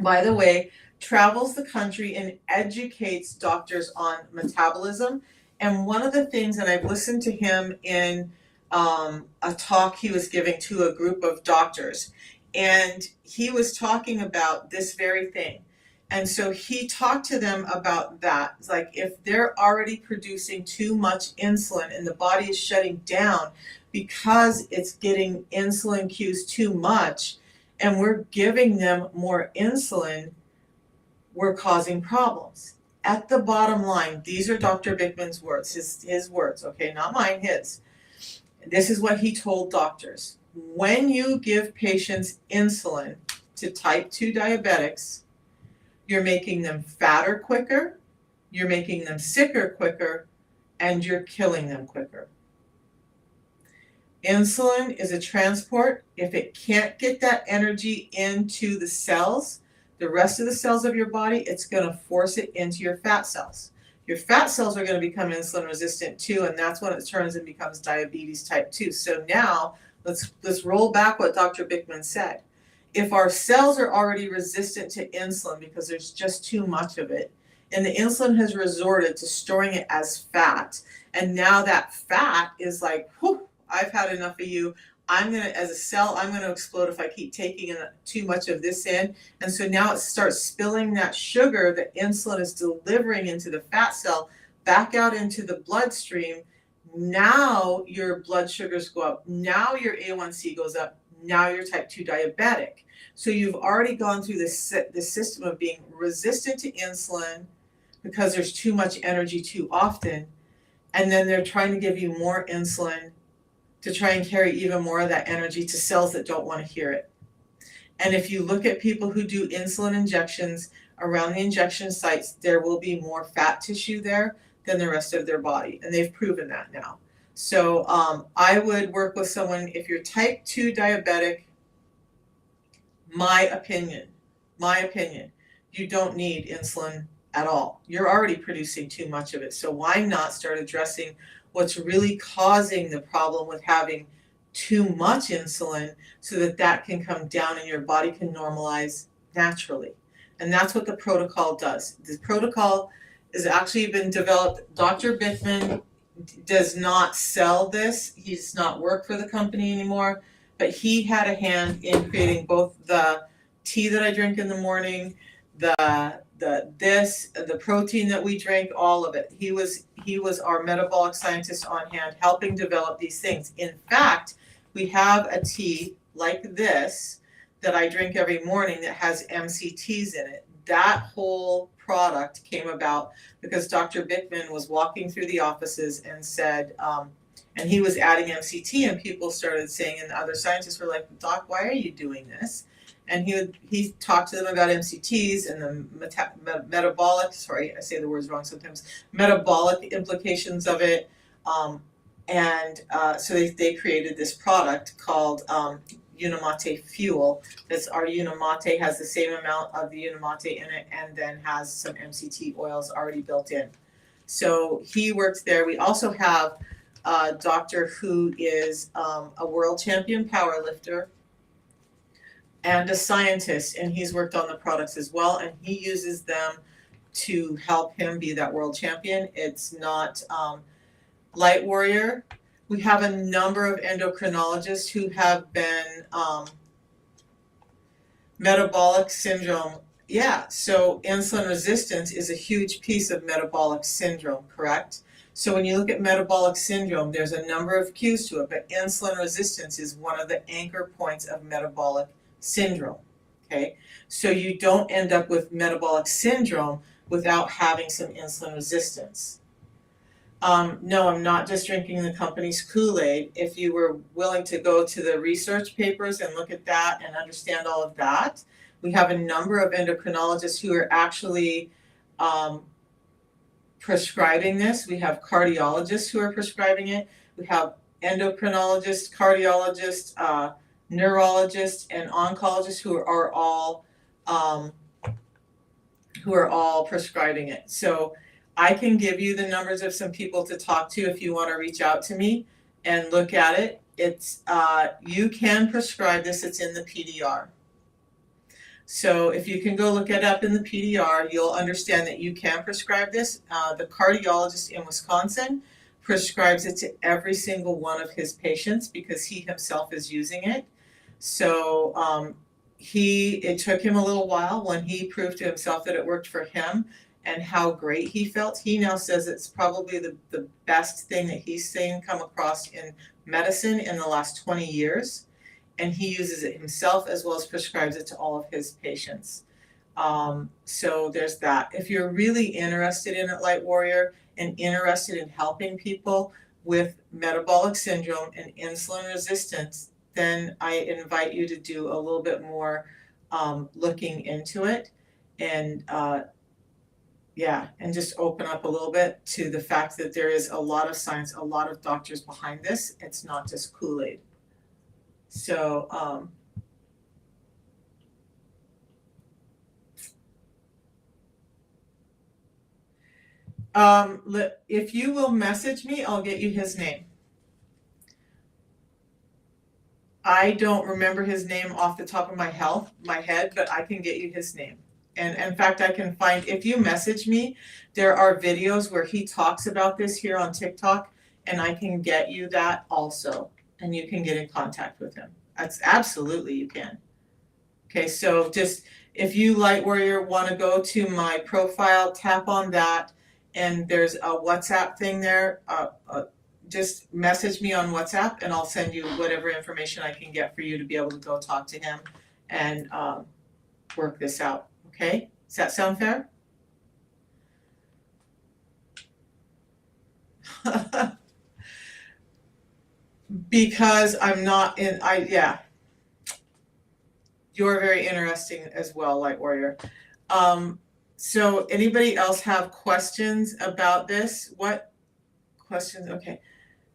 A: by the way, travels the country and educates doctors on metabolism. And one of the things, and I've listened to him in a talk he was giving to a group of doctors, and he was talking about this very thing. And so he talked to them about that. It's like if they're already producing too much insulin and the body is shutting down because it's getting insulin cues too much, and we're giving them more insulin, we're causing problems. At the bottom line, these are Dr. Bickman's words, his words, okay, not mine, his. This is what he told doctors. When you give patients insulin to type 2 diabetics, you're making them fatter quicker, you're making them sicker quicker, and you're killing them quicker. Insulin is a transport. If it can't get that energy into the cells, the rest of the cells of your body, it's going to force it into your fat cells. Your fat cells are going to become insulin resistant too, and that's when it turns and becomes diabetes type 2. So now let's roll back what Dr. Bickman said. If our cells are already resistant to insulin because there's just too much of it, and the insulin has resorted to storing it as fat, and now that fat is like, whew, I've had enough of you. As a cell, I'm gonna explode if I keep taking too much of this in. And so now it starts spilling that sugar that insulin is delivering into the fat cell back out into the bloodstream. Now your blood sugars go up. Now your A1C goes up. Now you're type 2 diabetic. So you've already gone through this system of being resistant to insulin because there's too much energy too often. And then they're trying to give you more insulin to try and carry even more of that energy to cells that don't want to hear it. And if you look at people who do insulin injections, around the injection sites, there will be more fat tissue there than the rest of their body. And they've proven that now. So I would work with someone, if you're type 2 diabetic, my opinion, you don't need insulin at all. You're already producing too much of it. So why not start addressing what's really causing the problem with having too much insulin so that that can come down and your body can normalize naturally. And that's what the protocol does. The protocol has actually been developed. Dr. Bickman does not sell this. He does not work for the company anymore, but he had a hand in creating both the tea that I drink in the morning, the protein that we drink, all of it. He was our metabolic scientist on hand helping develop these things. In fact, we have a tea like this that I drink every morning that has MCTs in it. That whole product came about because Dr. Bickman was walking through the offices and said, and he was adding MCT, and people started saying, and the other scientists were like, Doc, why are you doing this? And he talked to them about MCTs and the metabolic, sorry, I say the words wrong sometimes, metabolic implications of it. So they created this product called Unimate Fuel. Our Unimate has the same amount of the Unimate in it and then has some MCT oils already built in. So he works there. We also have a doctor who is a world champion powerlifter and a scientist, and he's worked on the products as well, and he uses them to help him be that world champion. It's not Light Warrior. We have a number of endocrinologists who have been metabolic syndrome. Yeah, so insulin resistance is a huge piece of metabolic syndrome, correct? So when you look at metabolic syndrome, there's a number of cues to it, but insulin resistance is one of the anchor points of metabolic syndrome, okay? So you don't end up with metabolic syndrome without having some insulin resistance. No, I'm not just drinking the company's Kool-Aid. If you were willing to go to the research papers and look at that and understand all of that, we have a number of endocrinologists who are actually prescribing this. We have cardiologists who are prescribing it. We have endocrinologists, cardiologists, neurologists, and oncologists who are all prescribing it. So I can give you the numbers of some people to talk to if you want to reach out to me and look at it. It's you can prescribe this. It's in the PDR. So if you can go look it up in the PDR, you'll understand that you can prescribe this. The cardiologist in Wisconsin prescribes it to every single one of his patients because he himself is using it. So it took him a little while when he proved to himself that it worked for him and how great he felt. He now says it's probably the best thing that he's seen come across in medicine in the last 20 years. And he uses it himself as well as prescribes it to all of his patients. So there's that. If you're really interested in it, Light Warrior, and interested in helping people with metabolic syndrome and insulin resistance, then I invite you to do a little bit more looking into it. And yeah, and just open up a little bit to the fact that there is a lot of science, a lot of doctors behind this. It's not just Kool-Aid. So, if you will message me, I'll get you his name. I don't remember his name off the top of my head, but I can get you his name. And in fact, I can find, if you message me, there are videos where he talks about this here on TikTok, and I can get you that also, and you can get in contact with him. That's absolutely, you can. Okay, so just, if you, Light Warrior, wanna go to my profile, tap on that, and there's a WhatsApp thing there, just message me on WhatsApp and I'll send you whatever information I can get for you to be able to go talk to him and work this out, okay? Does that sound fair? Because I'm not in, yeah. You're very interesting as well, Light Warrior. So anybody else have questions about this? What questions? Okay.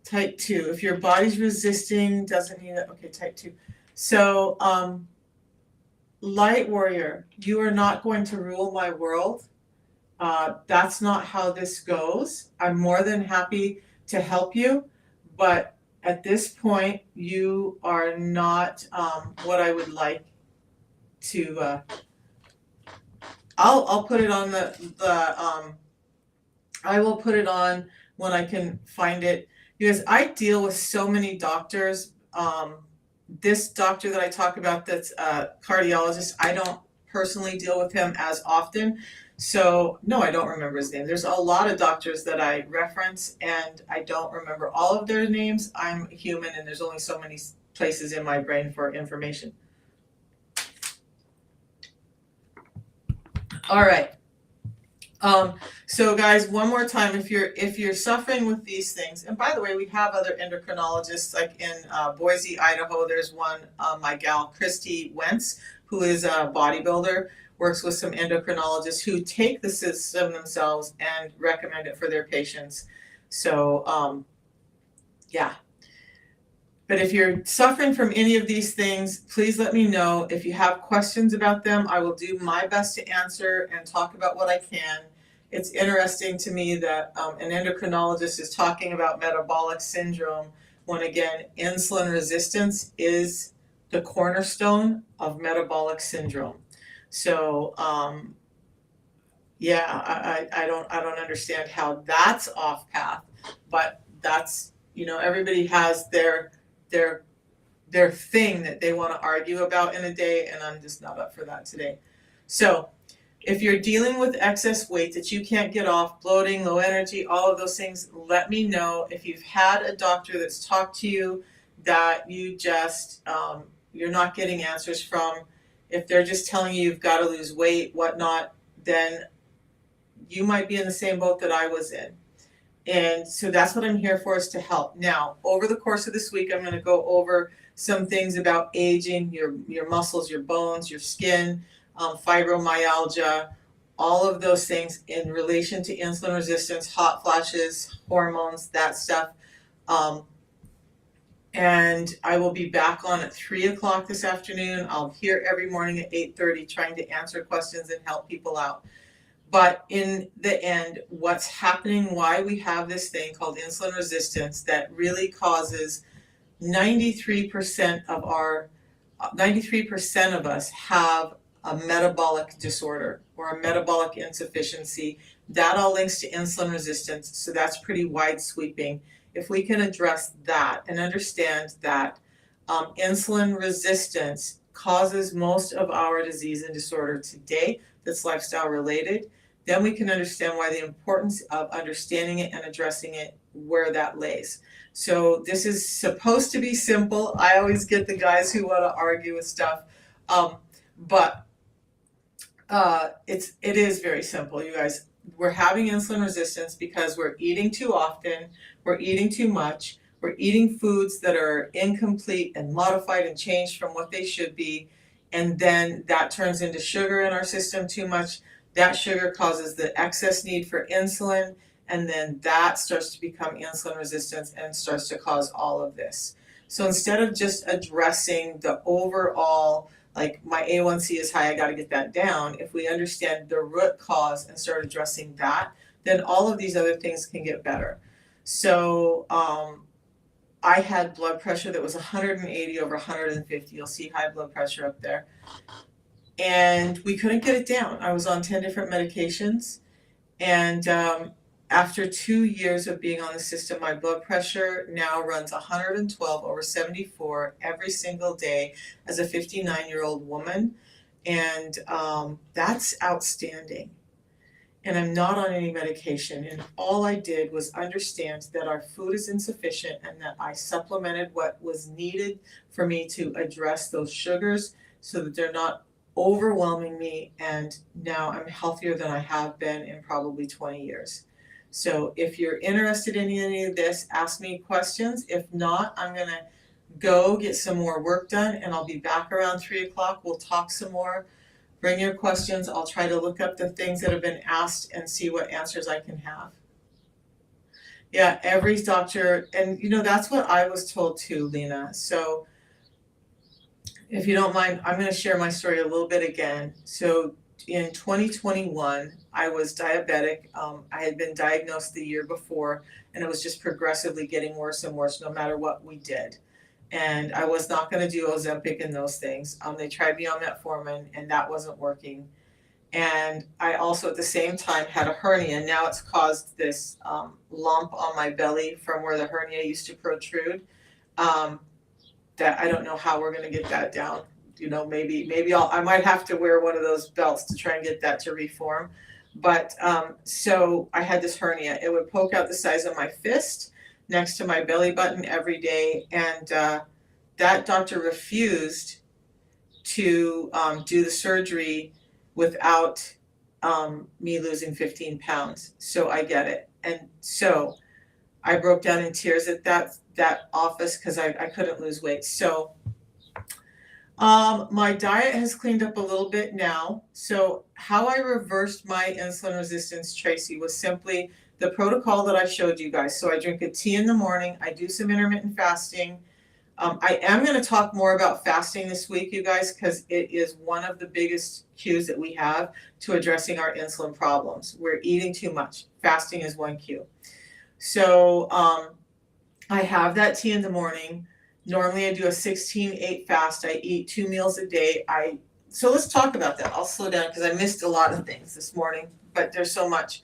A: Type 2. If your body's resisting, doesn't mean that, okay, type 2. So, Light Warrior, you are not going to rule my world. That's not how this goes. I'm more than happy to help you, but at this point, you are not what I would like to. I'll put it on I will put it on when I can find it, because I deal with so many doctors. This doctor that I talk about that's a cardiologist, I don't personally deal with him as often. So, no, I don't remember his name. There's a lot of doctors that I reference and I don't remember all of their names. I'm human and there's only so many places in my brain for information. All right. So guys, one more time, if you're suffering with these things, and by the way, we have other endocrinologists, like in Boise, Idaho, there's one, my gal, Christy Wentz, who is a bodybuilder, works with some endocrinologists who take the system themselves and recommend it for their patients. So, yeah. But if you're suffering from any of these things, please let me know. If you have questions about them, I will do my best to answer and talk about what I can. It's interesting to me that an endocrinologist is talking about metabolic syndrome when, again, insulin resistance is the cornerstone of metabolic syndrome. So, yeah, I don't understand how that's off path, but that's, everybody has their thing that they want to argue about in a day, and I'm just not up for that today. So if you're dealing with excess weight that you can't get off, bloating, low energy, all of those things, let me know. If you've had a doctor that's talked to you that you just you're not getting answers from, if they're just telling you you've got to lose weight, whatnot, then you might be in the same boat that I was in. And so that's what I'm here for, is to help. Now, over the course of this week, I'm going to go over some things about aging, your muscles, your bones, your skin, fibromyalgia, all of those things in relation to insulin resistance, hot flashes, hormones, that stuff. And I will be back on at 3 o'clock this afternoon. I'll be here every morning at 8:30 trying to answer questions and help people out. But in the end, what's happening, why we have this thing called insulin resistance that really causes 93% of us have a metabolic disorder or a metabolic insufficiency. That all links to insulin resistance, so that's pretty wide sweeping. If we can address that and understand that insulin resistance causes most of our disease and disorder today that's lifestyle related, then we can understand why the importance of understanding it and addressing it, where that lays. So this is supposed to be simple. I always get the guys who want to argue with stuff, but it is very simple, you guys. We're having insulin resistance because we're eating too often, we're eating too much, we're eating foods that are incomplete and modified and changed from what they should be, and then that turns into sugar in our system too much. That sugar causes the excess need for insulin, and then that starts to become insulin resistance and starts to cause all of this. So instead of just addressing the overall, like my A1C is high, I got to get that down, if we understand the root cause and start addressing that, then all of these other things can get better. So I had blood pressure that was 180 over 150. You'll see high blood pressure up there. And we couldn't get it down. I was on 10 different medications. And after 2 years of being on the system, my blood pressure now runs 112 over 74 every single day as a 59-year-old woman. And that's outstanding. And I'm not on any medication. And all I did was understand that our food is insufficient and that I supplemented what was needed for me to address those sugars so that they're not overwhelming me. And now I'm healthier than I have been in probably 20 years. So if you're interested in any of this, ask me questions. If not, I'm going to go get some more work done and I'll be back around 3 o'clock. We'll talk some more. Bring your questions. I'll try to look up the things that have been asked and see what answers I can have. Yeah, every doctor, and that's what I was told too, Lena. So if you don't mind, I'm going to share my story a little bit again. So in 2021, I was diabetic. I had been diagnosed the year before, and it was just progressively getting worse and worse no matter what we did. And I was not going to do Ozempic and those things. They tried me on metformin, and that wasn't working. And I also, at the same time, had a hernia. Now it's caused this lump on my belly from where the hernia used to protrude. That I don't know how we're going to get that down. Maybe I might have to wear one of those belts to try and get that to reform. But so I had this hernia. It would poke out the size of my fist next to my belly button every day, and that doctor refused to do the surgery without me losing 15 pounds. So I get it. And so I broke down in tears at that office because I couldn't lose weight. So my diet has cleaned up a little bit now. So how I reversed my insulin resistance, Tracy, was simply the protocol that I showed you guys. So I drink a tea in the morning. I do some intermittent fasting. I am going to talk more about fasting this week, you guys, because it is one of the biggest cues that we have to addressing our insulin problems. We're eating too much. Fasting is one cue. So I have that tea in the morning. Normally I do a 16-8 fast. I eat 2 meals a day. So let's talk about that. I'll slow down because I missed a lot of things this morning, but there's so much.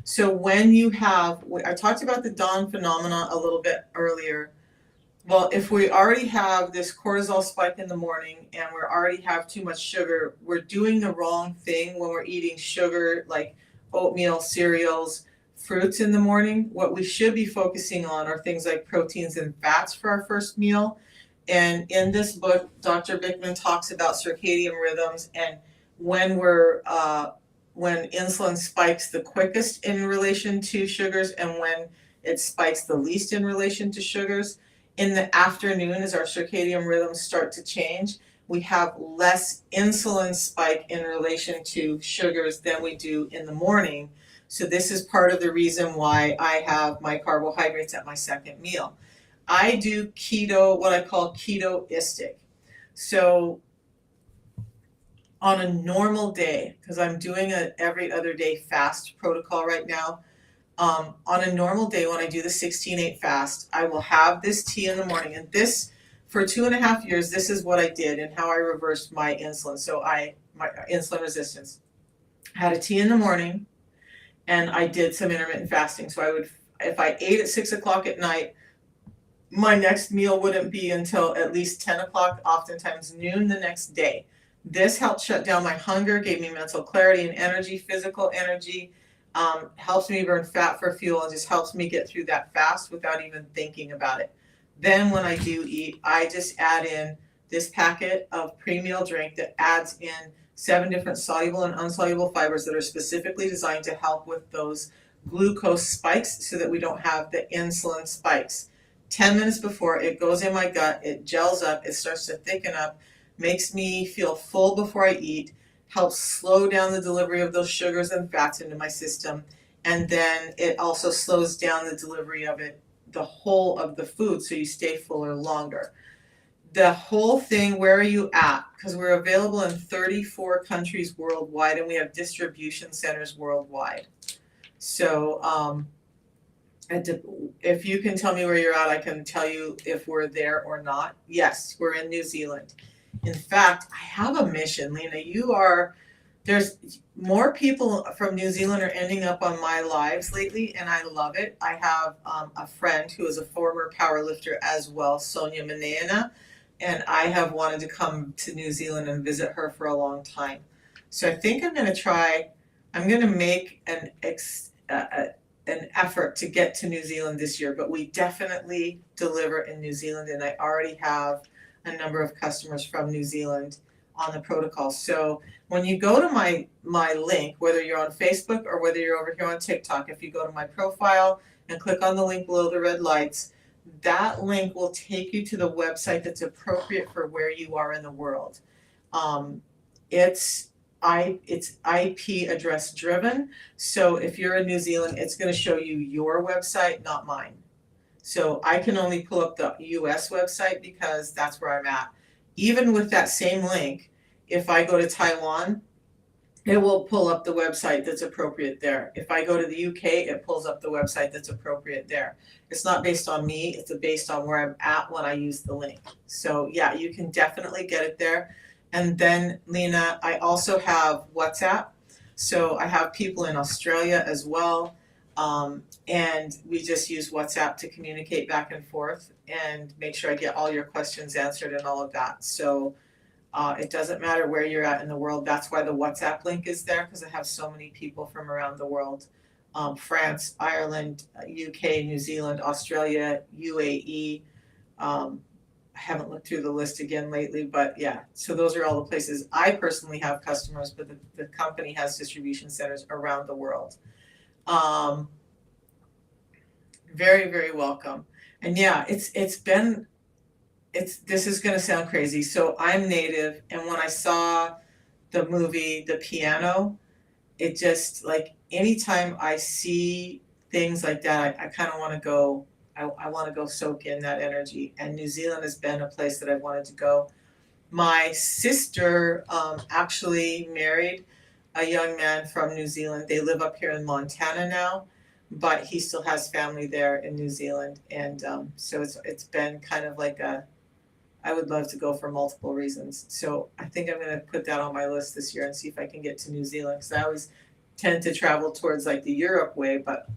A: So when you have, I talked about the dawn phenomena a little bit earlier. Well, if we already have this cortisol spike in the morning and we already have too much sugar, we're doing the wrong thing when we're eating sugar like oatmeal, cereals, fruits in the morning. What we should be focusing on are things like proteins and fats for our first meal. And in this book, Dr. Bickman talks about circadian rhythms and when when insulin spikes the quickest in relation to sugars and when it spikes the least in relation to sugars. In the afternoon, as our circadian rhythms start to change, we have less insulin spike in relation to sugars than we do in the morning. So this is part of the reason why I have my carbohydrates at my second meal. I do keto, what I call ketoistic. So on a normal day, because I'm doing an every other day fast protocol right now, on a normal day when I do the 16-8 fast, I will have this tea in the morning. And this, for 2.5 years, this is what I did and how I reversed my insulin. So my insulin resistance. I had a tea in the morning and I did some intermittent fasting. So if I ate at 6 o'clock at night, my next meal wouldn't be until at least 10 o'clock, oftentimes noon the next day. This helped shut down my hunger, gave me mental clarity and energy, physical energy. Helps me burn fat for fuel and just helps me get through that fast without even thinking about it. Then when I do eat, I just add in this packet of pre-meal drink that adds in 7 different soluble and insoluble fibers that are specifically designed to help with those glucose spikes so that we don't have the insulin spikes. 10 minutes before it goes in my gut, it gels up, it starts to thicken up, makes me feel full before I eat, helps slow down the delivery of those sugars and fats into my system. And then it also slows down the delivery of it, the whole of the food, so you stay fuller longer. The whole thing, where are you at? Because we're available in 34 countries worldwide, and we have distribution centers worldwide. So if you can tell me where you're at, I can tell you if we're there or not. Yes, we're in New Zealand. In fact, I have a mission, Lena. There's more people from New Zealand are ending up on my lives lately, and I love it. I have a friend who is a former power lifter as well, Sonia Manana, and I have wanted to come to New Zealand and visit her for a long time. So I think I'm going to make an effort to get to New Zealand this year, but we definitely deliver in New Zealand, and I already have a number of customers from New Zealand on the protocol. So when you go to my link, whether you're on Facebook or whether you're over here on TikTok, if you go to my profile and click on the link below the red lights, that link will take you to the website that's appropriate for where you are in the world. It's IP address driven. So if you're in New Zealand, it's going to show you your website, not mine. So I can only pull up the US website because that's where I'm at. Even with that same link, if I go to Taiwan, it will pull up the website that's appropriate there. If I go to the UK, it pulls up the website that's appropriate there. It's not based on me, it's based on where I'm at when I use the link. So yeah, you can definitely get it there. And then, Lena, I also have WhatsApp. So I have people in Australia as well. And we just use WhatsApp to communicate back and forth and make sure I get all your questions answered and all of that. So it doesn't matter where you're at in the world. That's why the WhatsApp link is there, because I have so many people from around the world. France, Ireland, UK, New Zealand, Australia, UAE. I haven't looked through the list again lately, but yeah, so those are all the places I personally have customers, but the company has distribution centers around the world. Very, very welcome. And yeah, this is going to sound crazy. So I'm native, and when I saw the movie The Piano, it just, like, anytime I see things like that, I kind of want to go. I want to go soak in that energy. And New Zealand has been a place that I've wanted to go. My sister actually married a young man from New Zealand. They live up here in Montana now, but he still has family there in New Zealand. And so it's been kind of like I would love to go for multiple reasons. So I think I'm going to put that on my list this year and see if I can get to New Zealand, because I always tend to travel towards like the Europe way, but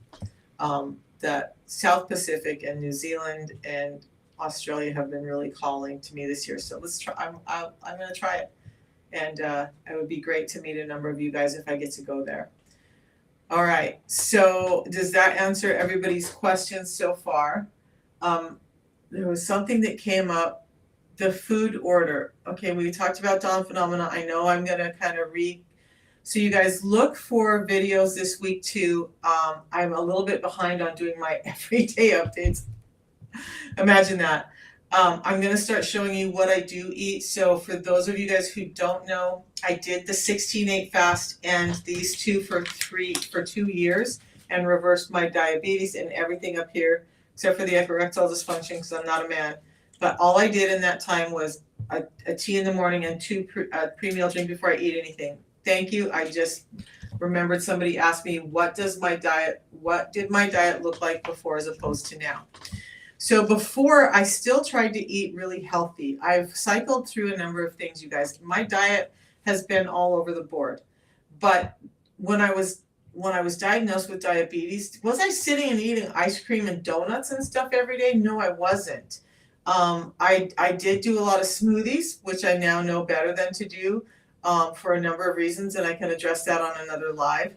A: the South Pacific and New Zealand and Australia have been really calling to me this year. So let's try. I'm going to try it, and it would be great to meet a number of you guys if I get to go there. All right. So does that answer everybody's questions so far? There was something that came up. The food order. Okay, we talked about dawn phenomena. I know I'm going to kind of so you guys look for videos this week too. I'm a little bit behind on doing my everyday updates. Imagine that. I'm going to start showing you what I do eat. So for those of you guys who don't know, I did the 16-8 fast and these two for 2 years, and reversed my diabetes and everything up here, except for the erectile dysfunction, because I'm not a man. But all I did in that time was a tea in the morning and a pre-meal drink before I eat anything. Thank you. I just remembered somebody asked me, what did my diet look like before as opposed to now? So before, I still tried to eat really healthy. I've cycled through a number of things, you guys. My diet has been all over the board. But when I was diagnosed with diabetes, was I sitting and eating ice cream and donuts and stuff every day? No, I wasn't. I did do a lot of smoothies, which I now know better than to do for a number of reasons, and I can address that on another live.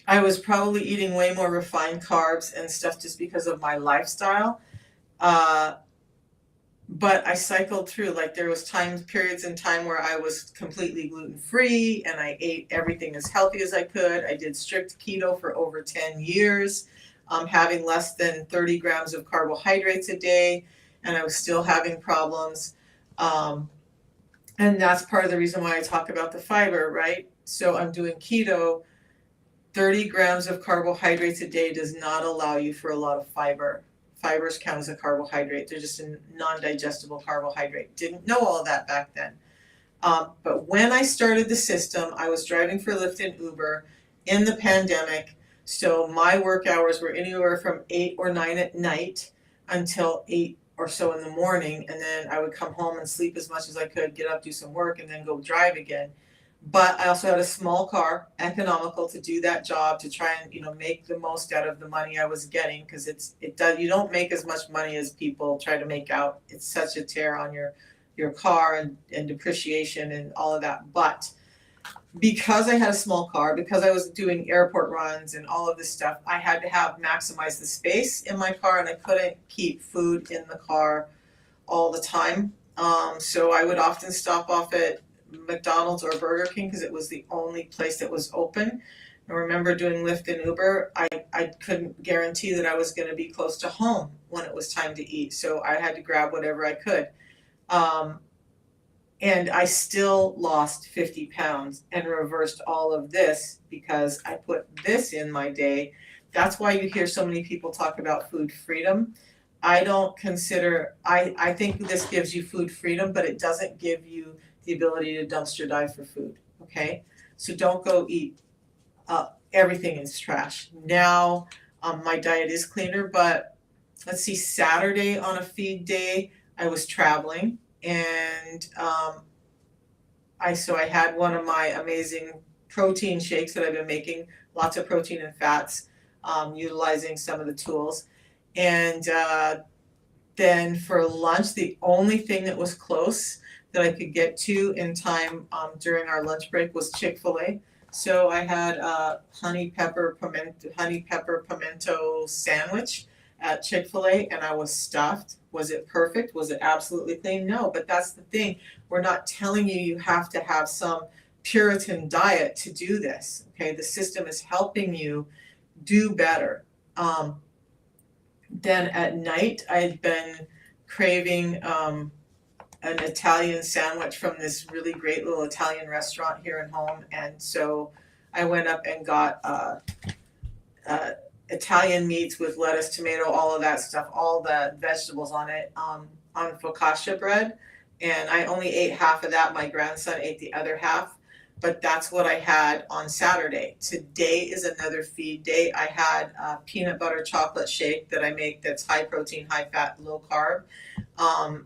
A: I was probably eating way more refined carbs and stuff just because of my lifestyle. But I cycled through, like there was periods in time where I was completely gluten-free and I ate everything as healthy as I could. I did strict keto for over 10 years. Having less than 30 grams of carbohydrates a day, and I was still having problems. And that's part of the reason why I talk about the fiber, right? So I'm doing keto. 30 grams of carbohydrates a day does not allow you for a lot of fiber. Fibers count as a carbohydrate. They're just a non-digestible carbohydrate. Didn't know all of that back then. But when I started the system, I was driving for Lyft and Uber in the pandemic. So my work hours were anywhere from 8 or 9 at night until 8 or so in the morning. And then I would come home and sleep as much as I could, get up, do some work, and then go drive again. But I also had a small car, economical to do that job, to try and, make the most out of the money I was getting, because you don't make as much money as people try to make out. It's such a tear on your car and depreciation and all of that. But because I had a small car, because I was doing airport runs and all of this stuff, I had to maximize the space in my car, and I couldn't keep food in the car all the time. So I would often stop off at McDonald's or Burger King because it was the only place that was open. I remember doing Lyft and Uber. I couldn't guarantee that I was going to be close to home when it was time to eat, so I had to grab whatever I could. Um, and I still lost 50 pounds and reversed all of this because I put this in my day. That's why you hear so many people talk about food freedom. I don't consider, I think this gives you food freedom, but it doesn't give you the ability to dumpster dive for food, okay? So don't go eat, everything is trash. Now, my diet is cleaner, but let's see, Saturday on a feed day, I was traveling, and I had one of my amazing protein shakes that I've been making, lots of protein and fats, utilizing some of the tools. And then for lunch, the only thing that was close that I could get to in time during our lunch break was Chick-fil-A. So I had a honey pepper pimento sandwich at Chick-fil-A, and I was stuffed. Was it perfect? Was it absolutely clean? No, but that's the thing. We're not telling you have to have some Puritan diet to do this. Okay, the system is helping you do better. Then at night, I'd been craving an Italian sandwich from this really great little Italian restaurant here at home, and so I went up and got Italian meats with lettuce, tomato, all of that stuff, all the vegetables on it, on focaccia bread, and I only ate half of that. My grandson ate the other half, but that's what I had on Saturday. Today is another feed day. I had a peanut butter chocolate shake that I make that's high protein, high fat, low carb.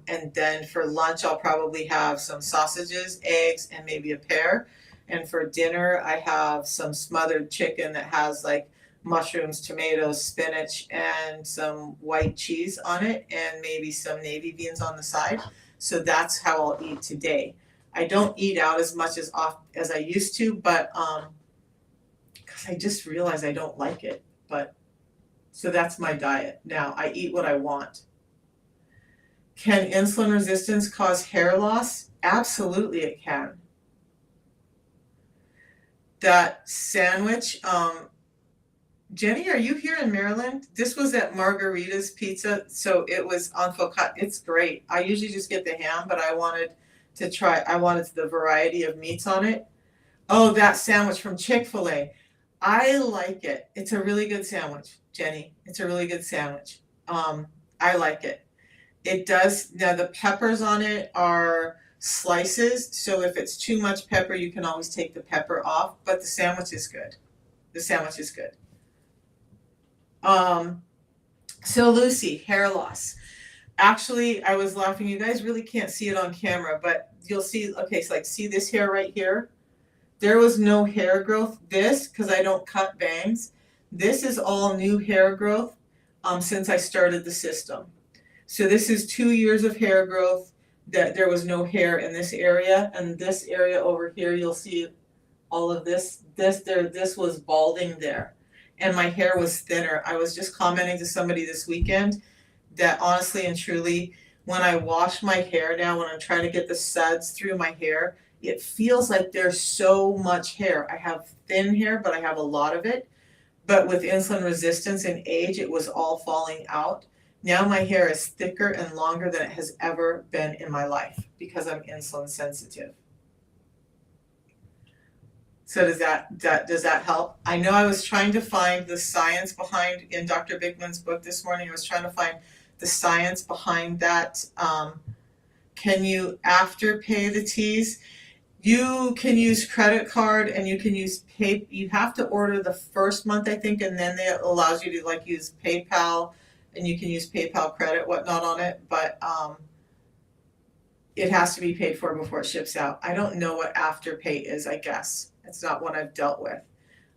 A: And then for lunch, I'll probably have some sausages, eggs, and maybe a pear. And for dinner, I have some smothered chicken that has like mushrooms, tomatoes, spinach, and some white cheese on it, and maybe some navy beans on the side. So that's how I'll eat today. I don't eat out as much as I used to, but because I just realized I don't like it. But so that's my diet now. I eat what I want. Can insulin resistance cause hair loss? Absolutely, it can. That sandwich, Jenny, are you here in Maryland? This was at Margarita's Pizza, so it was on focaccia. It's great. I usually just get the ham, but I wanted the variety of meats on it. Oh, that sandwich from Chick-fil-A. I like it. It's a really good sandwich, Jenny. It's a really good sandwich. I like it. It does, now the peppers on it are slices, so if it's too much pepper, you can always take the pepper off, but the sandwich is good. The sandwich is good. So Lucy, hair loss. Actually, I was laughing. You guys really can't see it on camera, but you'll see, okay, so like see this hair right here? There was no hair growth. This, because I don't cut bangs, this is all new hair growth since I started the system. So this is 2 years of hair growth that there was no hair in this area, and this area over here, you'll see all of this was balding there, and my hair was thinner. I was just commenting to somebody this weekend that honestly and truly, when I wash my hair now, when I'm trying to get the suds through my hair, it feels like there's so much hair. I have thin hair, but I have a lot of it. But with insulin resistance and age, it was all falling out. Now my hair is thicker and longer than it has ever been in my life because I'm insulin sensitive. So does that help? I know I was trying to find the science behind, in Dr. Bigman's book this morning, I was trying to find the science behind that. Can you afterpay the teas? You can use credit card and you can use pay. You have to order the first month, I think, and then it allows you to like use PayPal, and you can use PayPal credit, whatnot on it. But it has to be paid for before it ships out. I don't know what afterpay is. I guess it's not one I've dealt with.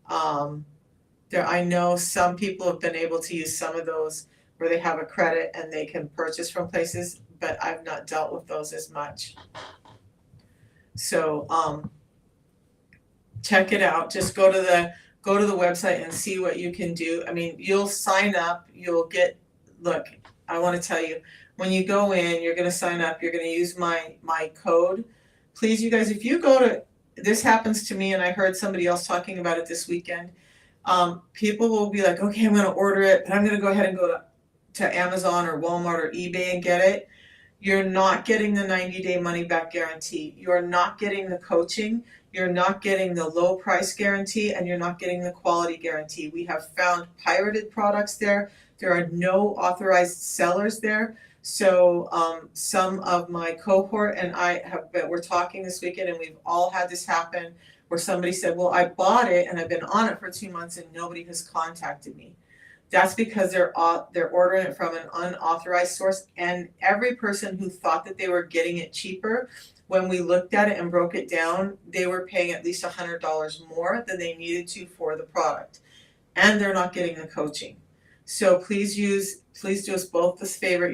A: I know some people have been able to use some of those where they have a credit and they can purchase from places, but I've not dealt with those as much. So check it out. Just go to the website and see what you can do. I mean, you'll sign up, you'll get, look, I want to tell you, when you go in, you're going to sign up, you're going to use my code. Please, you guys, if you go to, this happens to me and I heard somebody else talking about it this weekend, people will be like, okay, I'm going to order it, but I'm going to go ahead and go to Amazon or Walmart or eBay and get it. You're not getting the 90-day money back guarantee. You're not getting the coaching. You're not getting the low price guarantee, and you're not getting the quality guarantee. We have found pirated products there. There are no authorized sellers there. So some of my cohort and I we're talking this weekend, and we've all had this happen where somebody said, well, I bought it and I've been on it for 2 months and nobody has contacted me. That's because they're ordering it from an unauthorized source, and every person who thought that they were getting it cheaper, when we looked at it and broke it down, they were paying at least $100 more than they needed to for the product, and they're not getting the coaching. So please do us both this favor.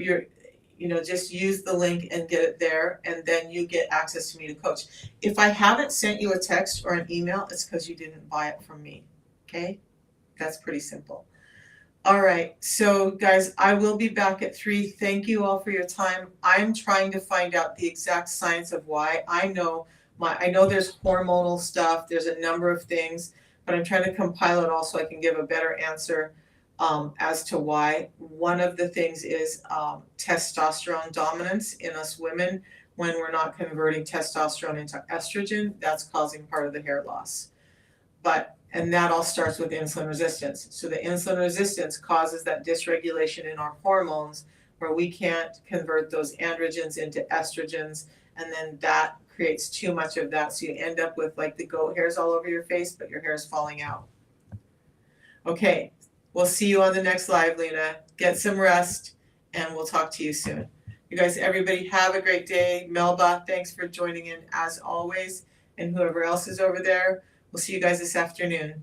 A: Just use the link and get it there, and then you get access to me to coach. If I haven't sent you a text or an email, it's because you didn't buy it from me. Okay, that's pretty simple. All right, so guys, I will be back at 3. Thank you all for your time. I'm trying to find out the exact science of why. I know there's hormonal stuff, there's a number of things, but I'm trying to compile it all so I can give a better answer as to why. One of the things is testosterone dominance in us women. When we're not converting testosterone into estrogen, that's causing part of the hair loss. And that all starts with insulin resistance. So the insulin resistance causes that dysregulation in our hormones where we can't convert those androgens into estrogens, and then that creates too much of that. So you end up with like the goat hairs all over your face, but your hair is falling out. Okay, we'll see you on the next live, Lena. Get some rest, and we'll talk to you soon. You guys, everybody have a great day. Melba, thanks for joining in as always. And whoever else is over there, we'll see you guys this afternoon.